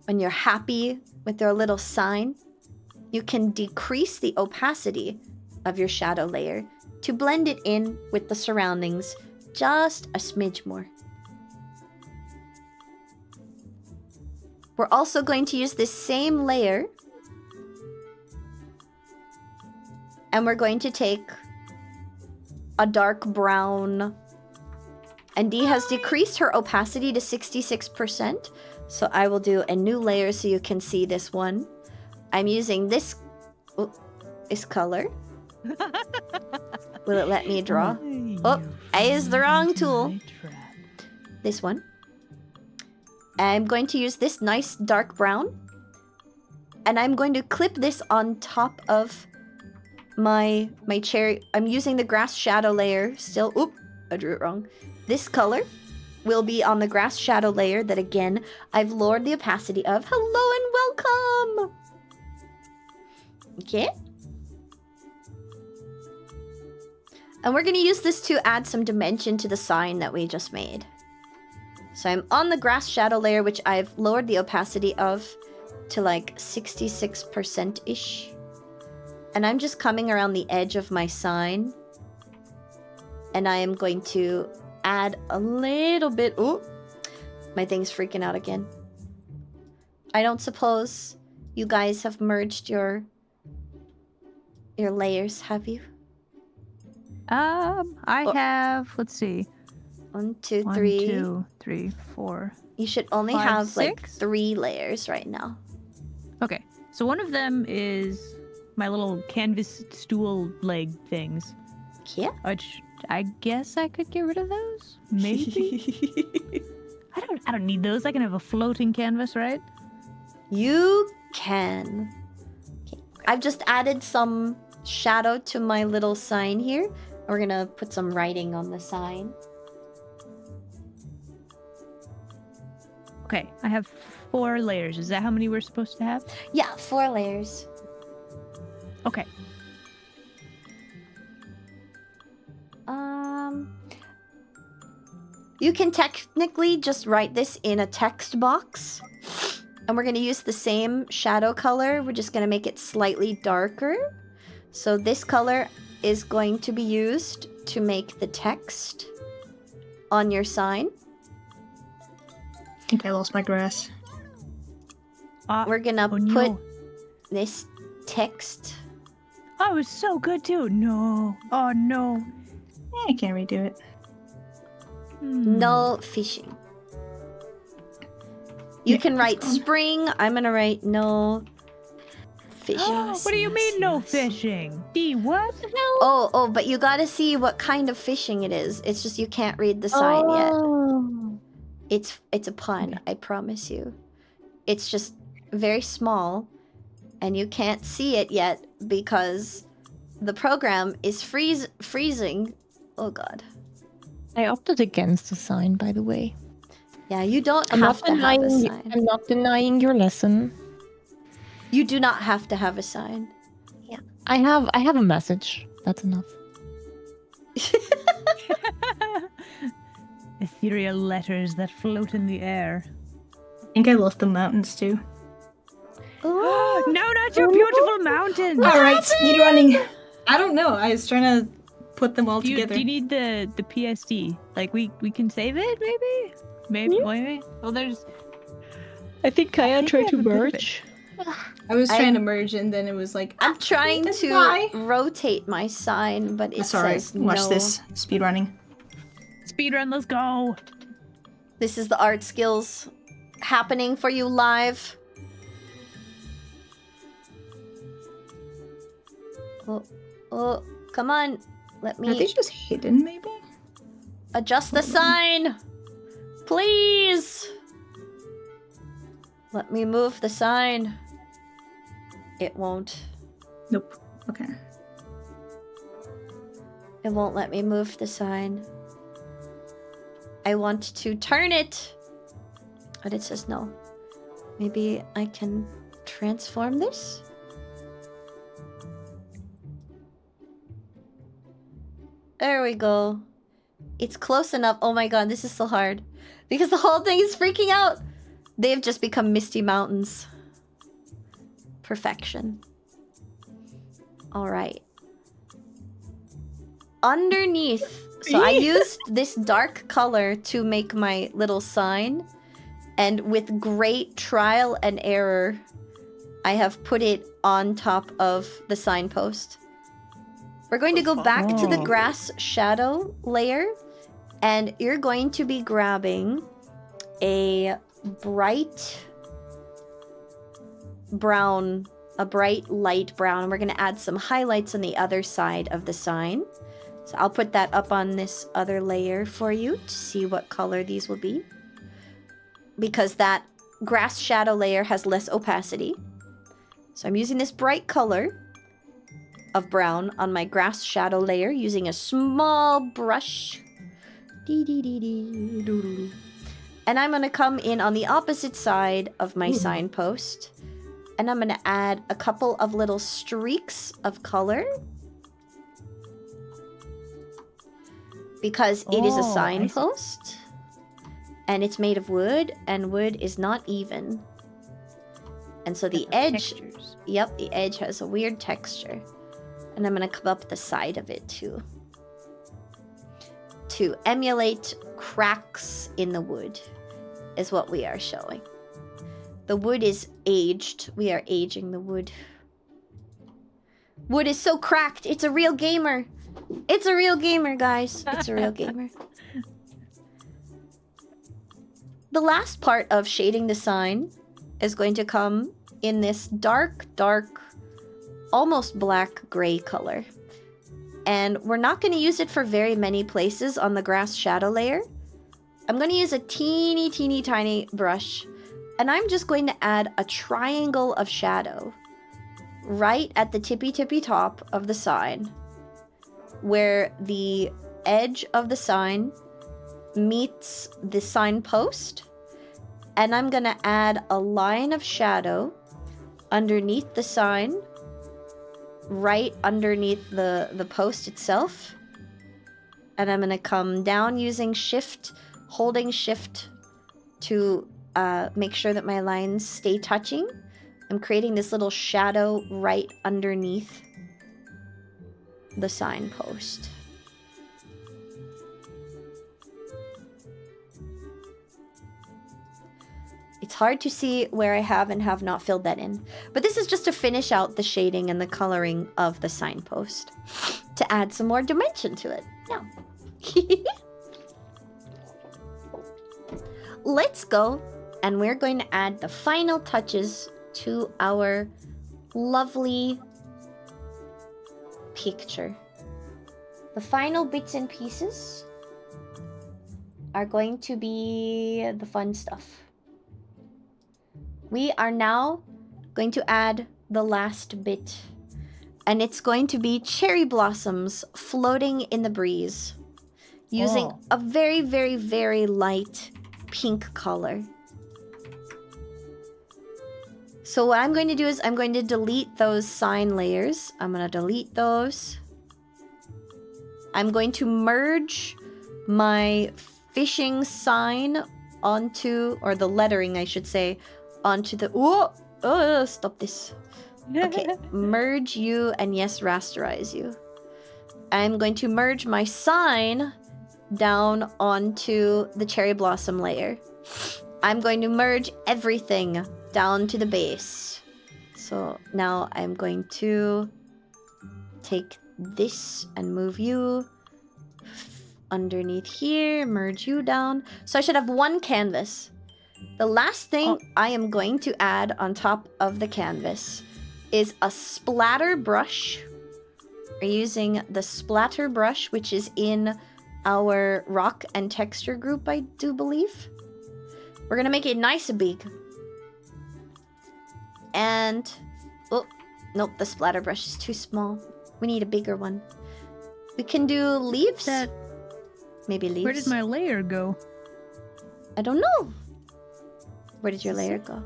When you're happy with your little sign, you can decrease the opacity of your shadow layer to blend it in with the surroundings just a smidge more. We're also going to use this same layer. And we're going to take a dark brown. And Dee has decreased her opacity to 66%. So I will do a new layer so you can see this one. I'm using this color. Will it let me draw? Oh, I used the wrong tool. This one. I'm going to use this nice dark brown. And I'm going to clip this on top of my cherry. I'm using the grass shadow layer still. Oop, I drew it wrong. This color will be on the grass shadow layer that, again, I've lowered the opacity of. Hello and welcome! Okay. And we're going to use this to add some dimension to the sign that we just made. So I'm on the grass shadow layer, which I've lowered the opacity of to like 66%-ish. And I'm just coming around the edge of my sign. And I am going to add a little bit... Ooh, my thing's freaking out again. I don't suppose you guys have merged your layers, have you? I have, let's see. 1, 2, 1, 3. 2, 3, 4. You should only 5, have 6? like 3 layers right now. Okay, so one of them is my little canvas stool leg things. Yeah. Which I guess I could get rid of those? Maybe? I don't need those. I can have a floating canvas, right? You can. Okay. I've just added some shadow to my little sign here. We're gonna put some writing on the sign. Okay, I have 4 layers. Is that how many we're supposed to have? Yeah, 4 layers. Okay. You can technically just write this in a text box. And we're going to use the same shadow color. We're just going to make it slightly darker. So this color is going to be used to make the text on your sign. I think I lost my grass. We're going to put this text. Oh, it was so good too. No. Oh, no. I can't redo it. No fishing. You can write spring. I'm gonna write no fishing. What do you mean no fishing? D what? Oh, but you gotta see what kind of fishing it is. It's just you can't read the sign yet. It's a pun, I promise you. It's just very small and you can't see it yet because the program is freezing. Oh god. I opted against the sign, by the way. Yeah, you don't have to have a sign. I'm not denying your lesson. You do not have to have a sign. Yeah, I have a message. That's enough. Ethereal letters that float in the air. I think I lost the mountains too. Ooh. No, not your beautiful mountains! Alright, speedrunning. I don't know. I was trying to put them all together. Do you need the PSD? Like, we can save it, maybe? Maybe? Well, there's... I think Kaiah tried to merge. I was trying to merge and then it was like... I'm trying to rotate my sign, but it says no. Watch this. Speedrunning. Speedrun, let's go! This is the art skills happening for you live. Oh, come on. Let me... Are they just hidden, maybe? Adjust the sign! Please! Let me move the sign. It won't. Nope. Okay. It won't let me move the sign. I want to turn it. But it says no. Maybe I can transform this? There we go. It's close enough. Oh my god, this is so hard. Because the whole thing is freaking out. They've just become misty mountains. Perfection. Alright. Underneath So I used this dark color to make my little sign, and with great trial and error, I have put it on top of the signpost. We're going to go back to the grass shadow layer, and you're going to be grabbing a bright brown, a bright light brown. We're going to add some highlights on the other side of the sign. So I'll put that up on this other layer for you to see what color these will be. Because that grass shadow layer has less opacity. So I'm using this bright color of brown on my grass shadow layer using a small brush. And I'm going to come in on the opposite side of my signpost. And I'm going to add a couple of little streaks of color. Because it is a signpost. And it's made of wood. And wood is not even. And so the edge... Textures. Yep, the edge has a weird texture. And I'm going to come up the side of it too. To emulate cracks in the wood. Is what we are showing. The wood is aged. We are aging the wood. Wood is so cracked. It's a real gamer. It's a real gamer, guys. It's a real gamer. The last part of shading the sign is going to come in this dark, almost black gray color. And we're not going to use it for very many places on the grass shadow layer. I'm going to use a teeny tiny brush. And I'm just going to add a triangle of shadow right at the tippy top of the sign, where the edge of the sign meets the signpost. And I'm going to add a line of shadow underneath the sign, right underneath the post itself. And I'm going to come down using shift, holding shift to make sure that my lines stay touching. I'm creating this little shadow right underneath the signpost. It's hard to see where I have and have not filled that in. But this is just to finish out the shading and the coloring of the signpost. To add some more dimension to it. Yeah. Let's go. And we're going to add the final touches to our lovely picture. The final bits and pieces are going to be the fun stuff. We are now going to add the last bit. And it's going to be cherry blossoms floating in the breeze. Using a very light pink color. So what I'm going to do is I'm going to delete those sign layers. I'm going to delete those. I'm going to merge my fishing sign onto, or the lettering I should say, onto the... Oh, stop this. Okay, merge you and yes, rasterize you. I'm going to merge my sign down onto the cherry blossom layer. I'm going to merge everything down to the base. So now I'm going to take this and move you underneath here, merge you down. So I should have one canvas. The last thing I am going to add on top of the canvas is a splatter brush. We're using the splatter brush, which is in our rock and texture group, I do believe. We're gonna make it nice and big. And oh nope, the splatter brush is too small. We need a bigger one. We can do leaves. Maybe leaves. Where did my layer go? I don't know. Where did your layer go?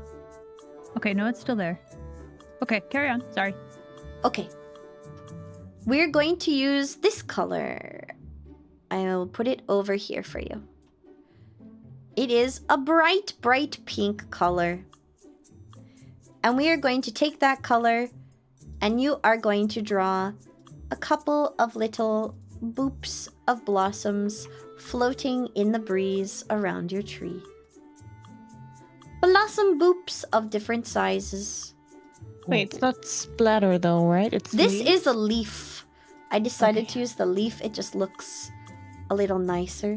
Okay, no, it's still there. Okay, carry on. Sorry. Okay. We're going to use this color. I will put it over here for you. It is a bright pink color. And we are going to take that color and you are going to draw a couple of little boops of blossoms floating in the breeze around your tree. Blossom boops of different sizes. Wait, it's not splatter though, right? It's This leaves? is a leaf. I decided to use the leaf. It just looks a little nicer.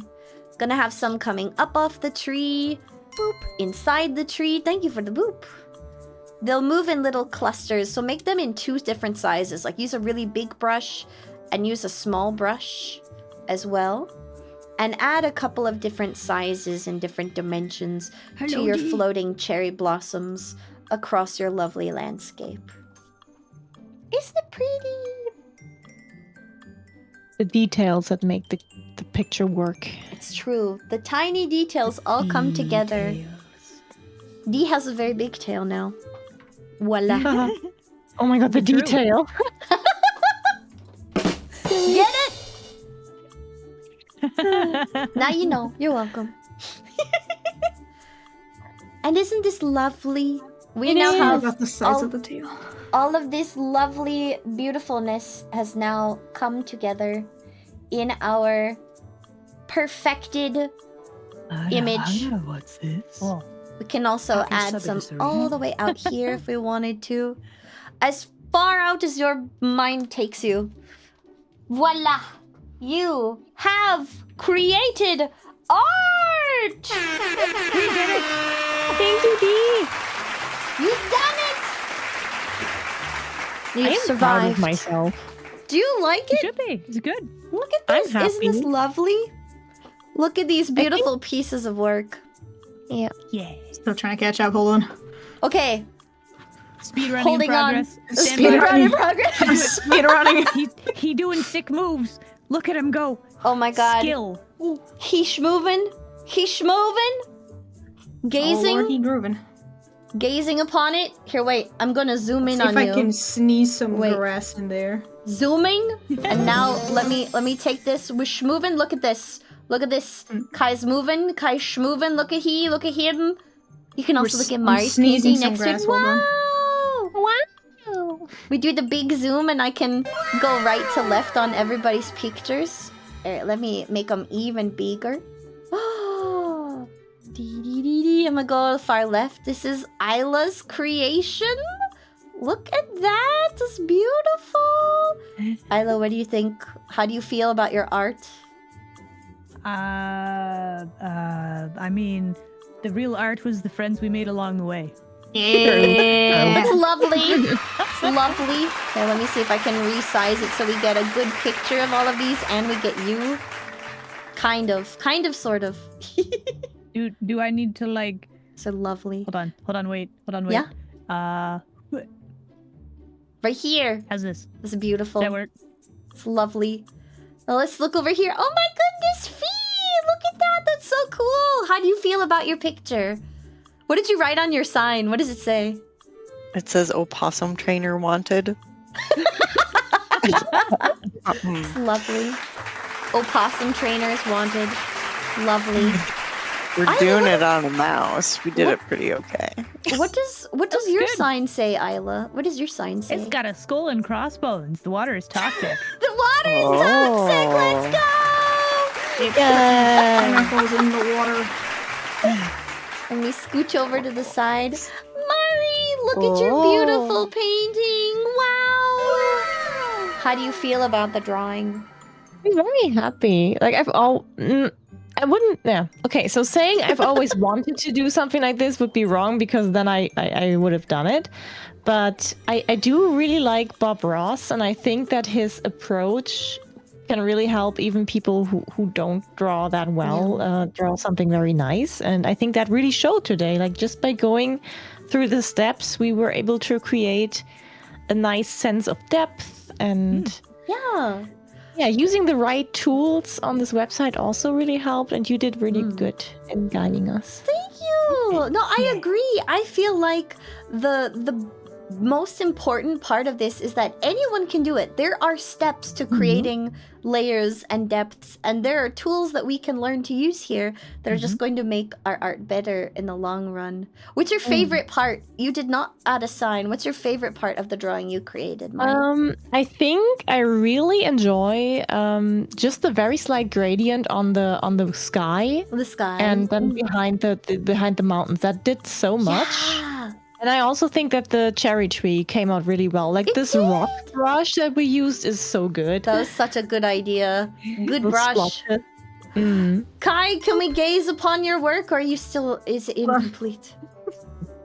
Gonna have some coming up off the tree. Boop. Inside the tree. Thank you for the boop. They'll move in little clusters, so make them in 2 different sizes. Like use a really big brush and use a small brush as well. And add a couple of different sizes and different dimensions to your floating cherry blossoms across your lovely landscape. Isn't it pretty? The details that make the picture work. It's true. The tiny details all come together. Dee has a very big tail now. Voila. Oh my god, the True. detail. Get it? Now you know. You're welcome. And isn't this lovely? We now How have about the size all- of the tail? all of this lovely beautifulness has now come together in our perfected image. What's this? Oh, We can also add some all the way out here if we wanted to. As far out as your mind takes you. Voila! You have created art! we did it! Thank you, Dee. You've done it! I You've am proud survived. of myself. Do you like It it? should be. It's good. Look at I'm this. Isn't this happy. lovely? Look at these beautiful pieces of work. Yeah. Still trying to catch up. Hold on. Okay, Speedrunning Holding in on. progress. Stand Speed by. run in progress. Speed running. He doing sick moves. Look at him go. Oh my god. Skill. He's schmovin'. He's schmovin'. Gazing. Oh, he grooving. Gazing upon it. Here, wait. I'm gonna zoom in See if on I you. can sneeze some Wait. grass in there. Zooming. And now let me take this. We're schmovin'. Look at this. Look at this. Kai's moving. Kai's schmovin'. Look at he. Look at him. You can also look at I'm Mari's sneezing painting some next to it. grass, hold on. Wow. Wow. We do the big zoom and I can go right to left on everybody's pictures. Alright, let me make them even bigger. Oh, I'm gonna go far left. This is Aila's creation. Look at that. It's beautiful. Aila, what do you think? How do you feel about your art? I mean, the real art was the friends we made along the way. It's lovely. It's lovely. Okay, let me see if I can resize it so we get a good picture of all of these and we get you. Kind of, sort of. Do I need to like? So lovely. Hold on, wait. Yeah? Right here. How's this? It's beautiful. That work? It's lovely. Now let's look over here. Oh my goodness, Fee! Look at that. That's so cool. How do you feel about your picture? What did you write on your sign? What does it say? It says opossum trainer wanted. It's lovely. Opossum trainers wanted. Lovely. We're I doing love- it on a mouse. We did it pretty okay. What does your good. sign say, Aila? What does your sign say? It's got a skull and crossbones. The water is toxic. The water is toxic. Let's go. Pineapples in the water. Let me scooch over to the side. Mari, look at your beautiful painting. Wow. How do you feel about the drawing? I'm very happy. Like I wouldn't. Yeah. Okay. So saying I've always wanted to do something like this would be wrong because then I would have done it. But I do really like Bob Ross, and I think that his approach can really help even people who don't draw that well draw something very nice. And I think that really showed today. Like just by going through the steps, we were able to create a nice sense of depth and. Yeah. Yeah, using the right tools on this website also really helped, and you did really good in guiding us. Thank you. No, I agree. I feel like the most important part of this is that anyone can do it. There are steps to creating layers and depths, and there are tools that we can learn to use here that are just going to make our art better in the long run. What's your favorite part? You did not add a sign. What's your favorite part of the drawing you created, Mari? I think I really enjoy just the very slight gradient on the sky. The sky. And then behind the mountains. That did so much. Yeah. And I also think that the cherry tree came out really well. Like this rock brush that we used is so good. That was such a good idea. Good Those brush. splotches. Mm. Kai, can we gaze upon your work, or are you still is it incomplete?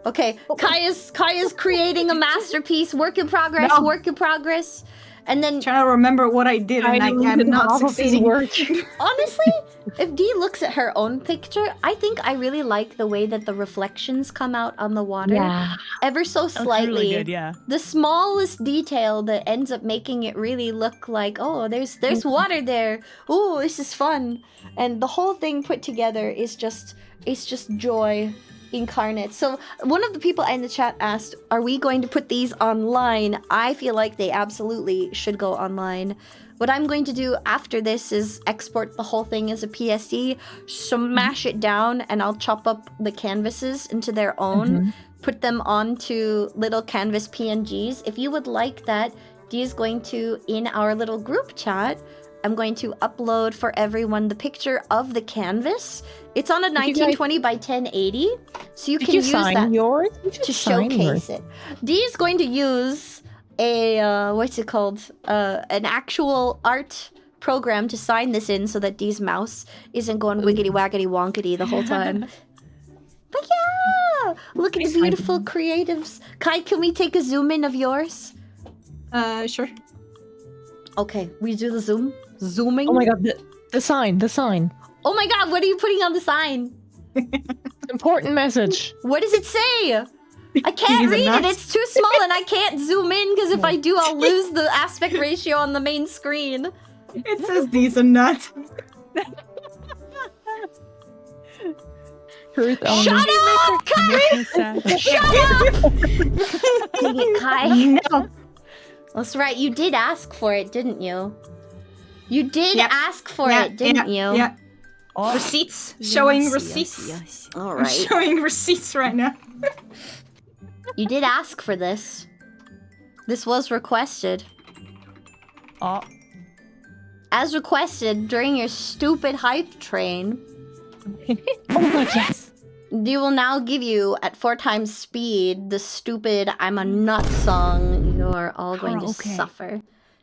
Okay, Kaia's creating a masterpiece, work in progress, No. work in progress. And then Trying to remember what I did, and I'm not succeeding. honestly, if Dee looks at her own picture, I think I really like the way that the reflections come out on the water. Yeah. Ever so That's slightly. really good, yeah. The smallest detail that ends up making it really look like, oh, there's water there. Oh, this is fun. And the whole thing put together is just joy incarnate. So one of the people in the chat asked, are we going to put these online? I feel like they absolutely should go online. What I'm going to do after this is export the whole thing as a PSD, smash it down, and I'll chop up the canvases into their own, put them onto little canvas PNGs. If you would like that, Dee is going to, in our little group chat, I'm going to upload for everyone the picture of the canvas. It's on a 1920 by 1080, so you can use that yours? to showcase it. Dee is going to use a what's it called? An actual art program to sign this in, so that Dee's mouse isn't going wiggity waggity wonkety the whole time. But yeah, look at the beautiful creatives. Kai, can we take a zoom in of yours? Sure. Okay, we do the zooming. Oh my god, the sign. Oh my god, what are you putting on the sign? Important message. What does it say? I can't read it. It's too small and I can't zoom in because if I do, I'll lose the aspect ratio on the main screen. It says these are nuts. Truth only. Shut up, Kai! Shut up! Dang it, Kai. No. That's right. You did ask for it, didn't you? You did Yep. ask for it, didn't you? Yeah. Receipts. Showing receipts. Yes. All I'm right. showing receipts right now. You did ask for this. This was requested. Oh, As requested during your stupid hype train, Oh my god, yes. we will now give you at 4 times speed the stupid "I'm a nut" song. You're all going to Karaoke. suffer.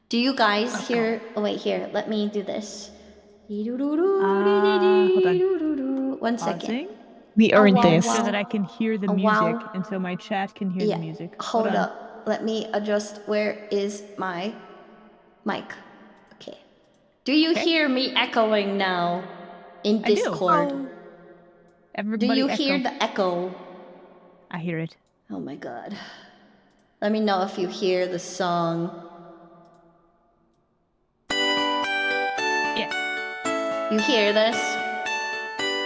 Do you guys hear? Oh wait, here. Let me do this. hold on. 1 second. pausing. We earned wow, this. wow. So that I can hear the Oh, music, wow. and so my chat can hear Yeah. the music. Hold on. up. Let me adjust. Where is my mic? Okay. Do you hear me echoing now in I do. Discord? Do Everybody you echo. hear the echo? I hear it. Oh my god. Let me know if you hear the song. Yes. You hear this?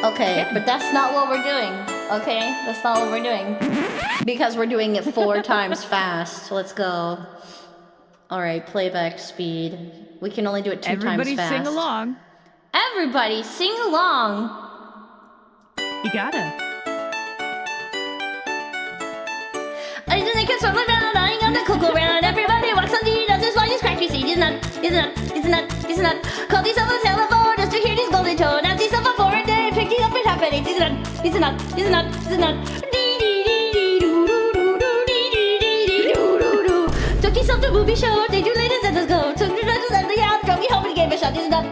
Okay, but that's not what we're doing. Okay? That's not what we're doing. Because we're doing it 4 times fast. Let's go. Alright, playback speed. We can only do it 2 Everybody times fast. sing along. Everybody sing along! You gotta. I just think it's rolling around, lying on the cocoa round. Everybody walks on the does this while you scratch your seat. He's not. Call yourself a telephone just to hear this golden tone. Ask yourself a foreign day, picking up it happening. He's not. Took yourself to movie show, take you ladies and let's go. Took you to the out, drove you home and gave a shot. He's not.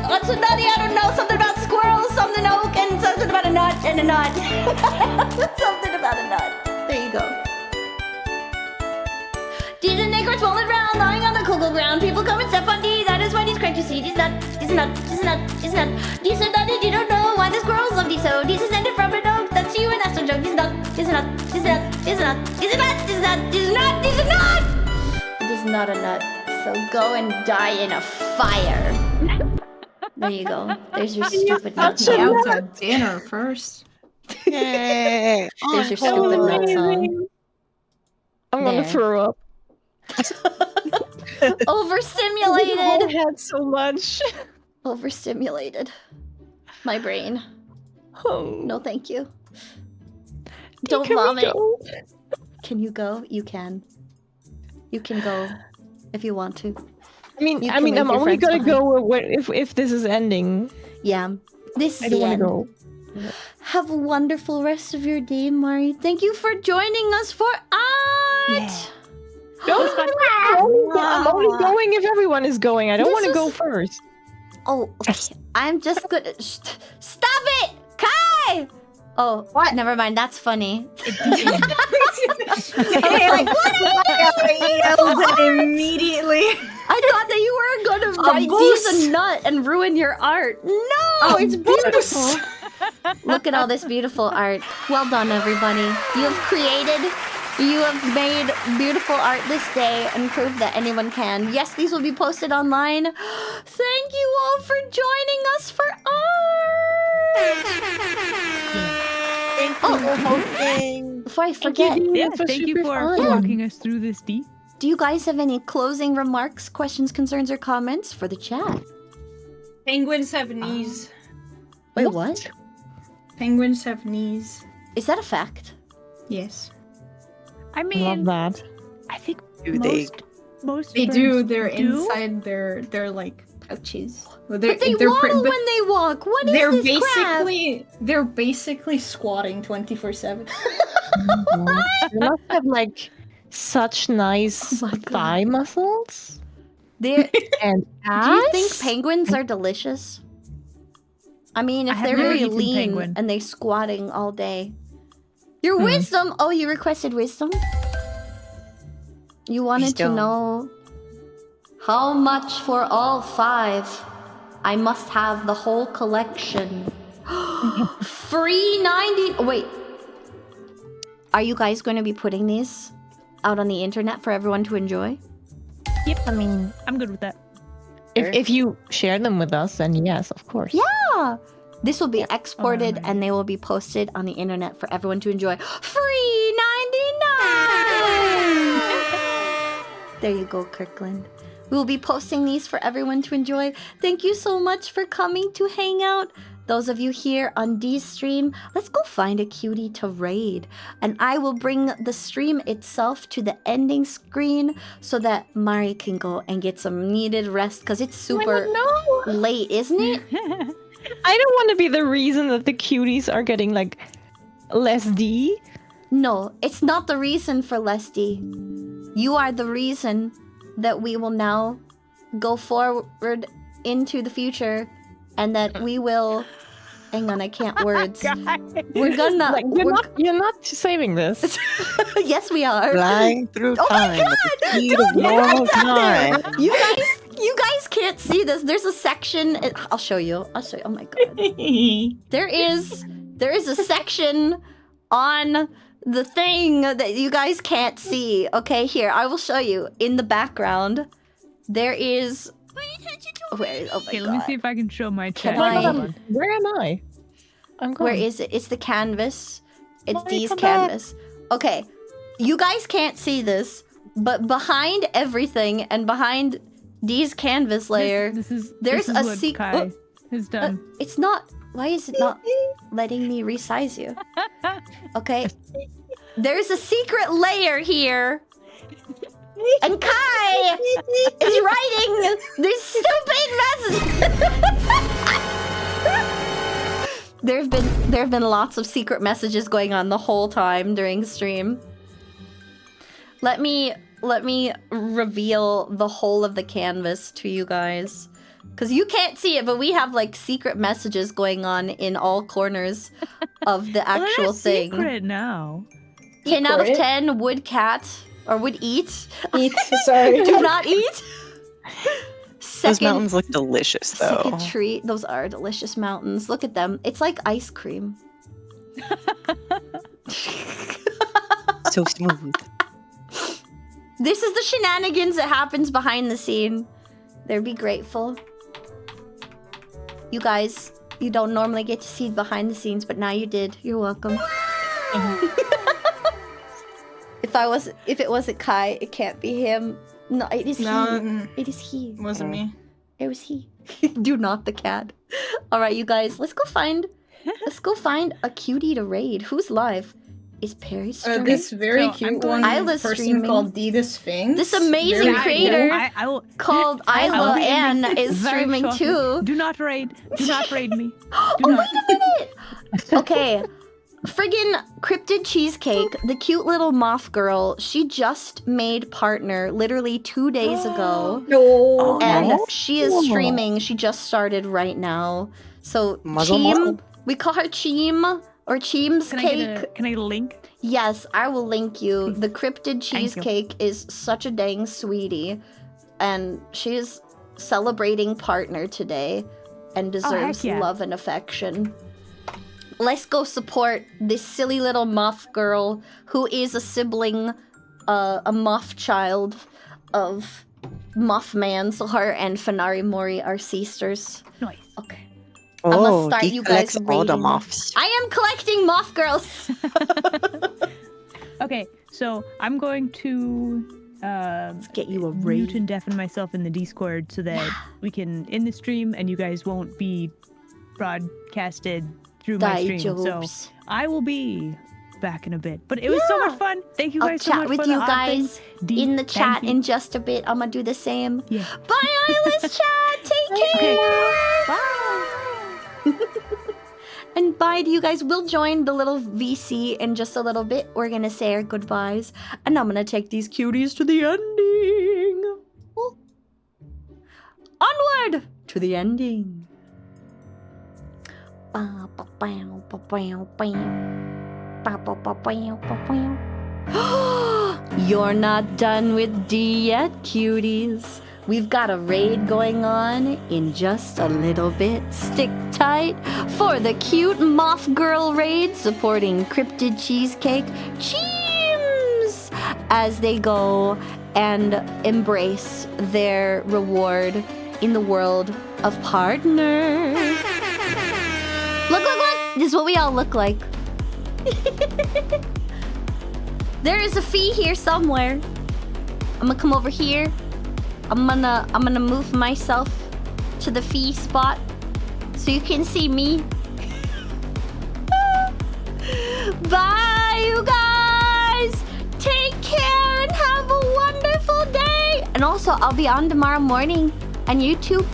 What's a nutty? I don't know. Something about squirrels, something oak, and something about a nut and a nut. Something about a nut. There you go. These are acorns rolling around, lying on the cocoa ground. People come and step on these. That is why these cranky see. These nut. These are nutty. You don't know why the squirrels love these so. These descended from an oak. That's you and that's no joke. These are not. It is not a nut. So go and die in a fire. There you go. There's your stupid nut. Out to dinner first. Yay! There's your Oh, stupid no. nut song. I'm gonna There. throw up. Overstimulated. I had so much. Overstimulated. My brain. Oh. No, thank you. Don't Can we vomit. go? Can you go? You can. You can go if you want to. I mean, You can leave I'm your only friends gonna behind. go if this is ending. Yeah. This I is don't the want to end. go. Have a wonderful rest of your day, Mari. Thank you for joining us for art. Yeah. No, I'm only going if everyone is going. I don't This want to go is- first. Oh, okay. I'm just gonna stop it, Kai. Oh, What? Never mind. That's funny. I yelled immediately. I thought that you were gonna A write boost. these a nut and ruin your art. No, it's beautiful. Look at all this beautiful art. Well done, everybody. You have made beautiful art this day and proved that anyone can. Yes, these will be posted online. Thank you all for joining us for art. Thank you for hosting. Before I forget, Yeah, This was thank you super for fun. walking us through this, Dee. do you guys have any closing remarks, questions, concerns, or comments for the chat? Penguins have knees. Wait, what? Penguins have knees. Is that a fact? Yes. I Love mean, that. I think Do they? most They birds do. They're do. inside their like pouches. Well, But they waddle when they walk. What is they're this crap? they're basically squatting 24/7. You must have like such nice Oh my God. thigh muscles They're, and do you think ass. penguins are delicious? I mean, I if have they're never very eaten lean penguin. and they squatting all day. Your wisdom! Oh, you requested wisdom? You wanted to Wisdom. know how much for all 5? I must have the whole collection. Free 90. Wait. Are you guys going to be putting these out on the internet for everyone to enjoy? Yep, I mean, I'm good with that. if you share them with us, then yes, of course. Yeah. This will be exported Oh, and they will be posted on the internet for everyone to enjoy. Free 99. There you go, Kirkland. We will be posting these for everyone to enjoy. Thank you so much for coming to hang out. Those of you here on D's stream, let's go find a cutie to raid. And I will bring the stream itself to the ending screen so that Mari can go and get some needed rest because it's super No, late, isn't it? I don't want to be the reason that the cuties are getting like less D. No, it's not the reason for Lesty. You are the reason that we will now go forward into the future and that we will... Hang on, I can't words. We're gonna... Like, you're not saving this. Yes, we are. Flying through Oh my time at the speed of Don't normal write that time. You guys can't see this. There's a section... I'll show you. Oh my god. There is a section on the thing that you guys can't see. Okay, here, I will show you. In the background, there is... Wait, oh my Okay, god. let me see if I can show my Can chat. I- Hold on. Where am I? I'm gone. Where is it? It's the canvas. It's Why D's come back? canvas. Okay, you guys can't see this, but behind everything and behind D's canvas layer, This is there's this a is what sec- Kai has done. it's not... Why is it not letting me resize you? Okay. There's a secret layer here. And Kai is writing this stupid message. there have been lots of secret messages going on the whole time during stream. Let me reveal the whole of the canvas to you guys. Because you can't see it, but we have like secret messages going on in all corners of the Well, actual they're thing. secret now. 10 out of Secret? 10 would cat or would eat. Eat. Sorry. Do not eat. Those mountains look delicious, though. Second treat. Those are delicious mountains. Look at them. It's like ice cream. So smooth. This is the shenanigans that happens behind the scene. They'd be grateful. You guys, You don't normally get to see behind the scenes, but now you did. You're welcome. If it wasn't Kai, it can't be him. No, it is he. It is he. It wasn't me. It was he. Do not the cat. All right, you guys, let's go find a cutie to raid. Who's live? Is Perry streaming? This very cute one Isla's person streaming. called the Sphinx. This amazing Very creator I will, called I will Aila be in Ann is very streaming shortly. too. Do not raid me. Oh, Do not. wait a minute! Okay. Friggin' Cryptid Cheesecake, the cute little moth girl, she just made partner literally 2 days ago. No. And nice. she is streaming. She just started right now. So Muzzle Cheem, muzzle. we call her Cheem or Cheem's Can Cake. I get a link? Yes, I will link you. The Cryptid Cheesecake is such a dang sweetie. And she is celebrating partner today and deserves yeah. love and affection. Let's go support this silly little moth girl who is a sibling, a moth child of Mothman. So her and Fanari Mori are sisters. Nice. Okay. I'm gonna start he you guys collects all the raiding. moths. I am collecting moth girls. Okay, so I'm going to Let's get you a mute raid. and deafen myself in the Discord so that we can end the stream and you guys won't be broadcasted through my stream. So Daijobs. I will be back in a bit. But it was so much fun. Thank you I'll guys so chat much with for the you odd guys thing. Dee, in the thank chat you. in just a bit. I'm gonna do the same. Yeah. Bye, Isla's chat. Take care. Okay. Bye. And bye to you guys. We'll join the little VC in just a little bit. We're gonna say our goodbyes. And I'm gonna take these cuties to the ending. Oh. Onward to the ending. You're not done with D yet, cuties. We've got a raid going on in just a little bit. Stick tight for the cute moth girl raid supporting Cryptid Cheesecake Cheems as they go and embrace their reward in the world of partners. Look, look, look! This is what we all look like. There is a fee here somewhere. I'm gonna come over here. I'm gonna move myself to the fee spot so you can see me. Bye, you guys. Take care and have a wonderful day. And also, I'll be on tomorrow morning on YouTube.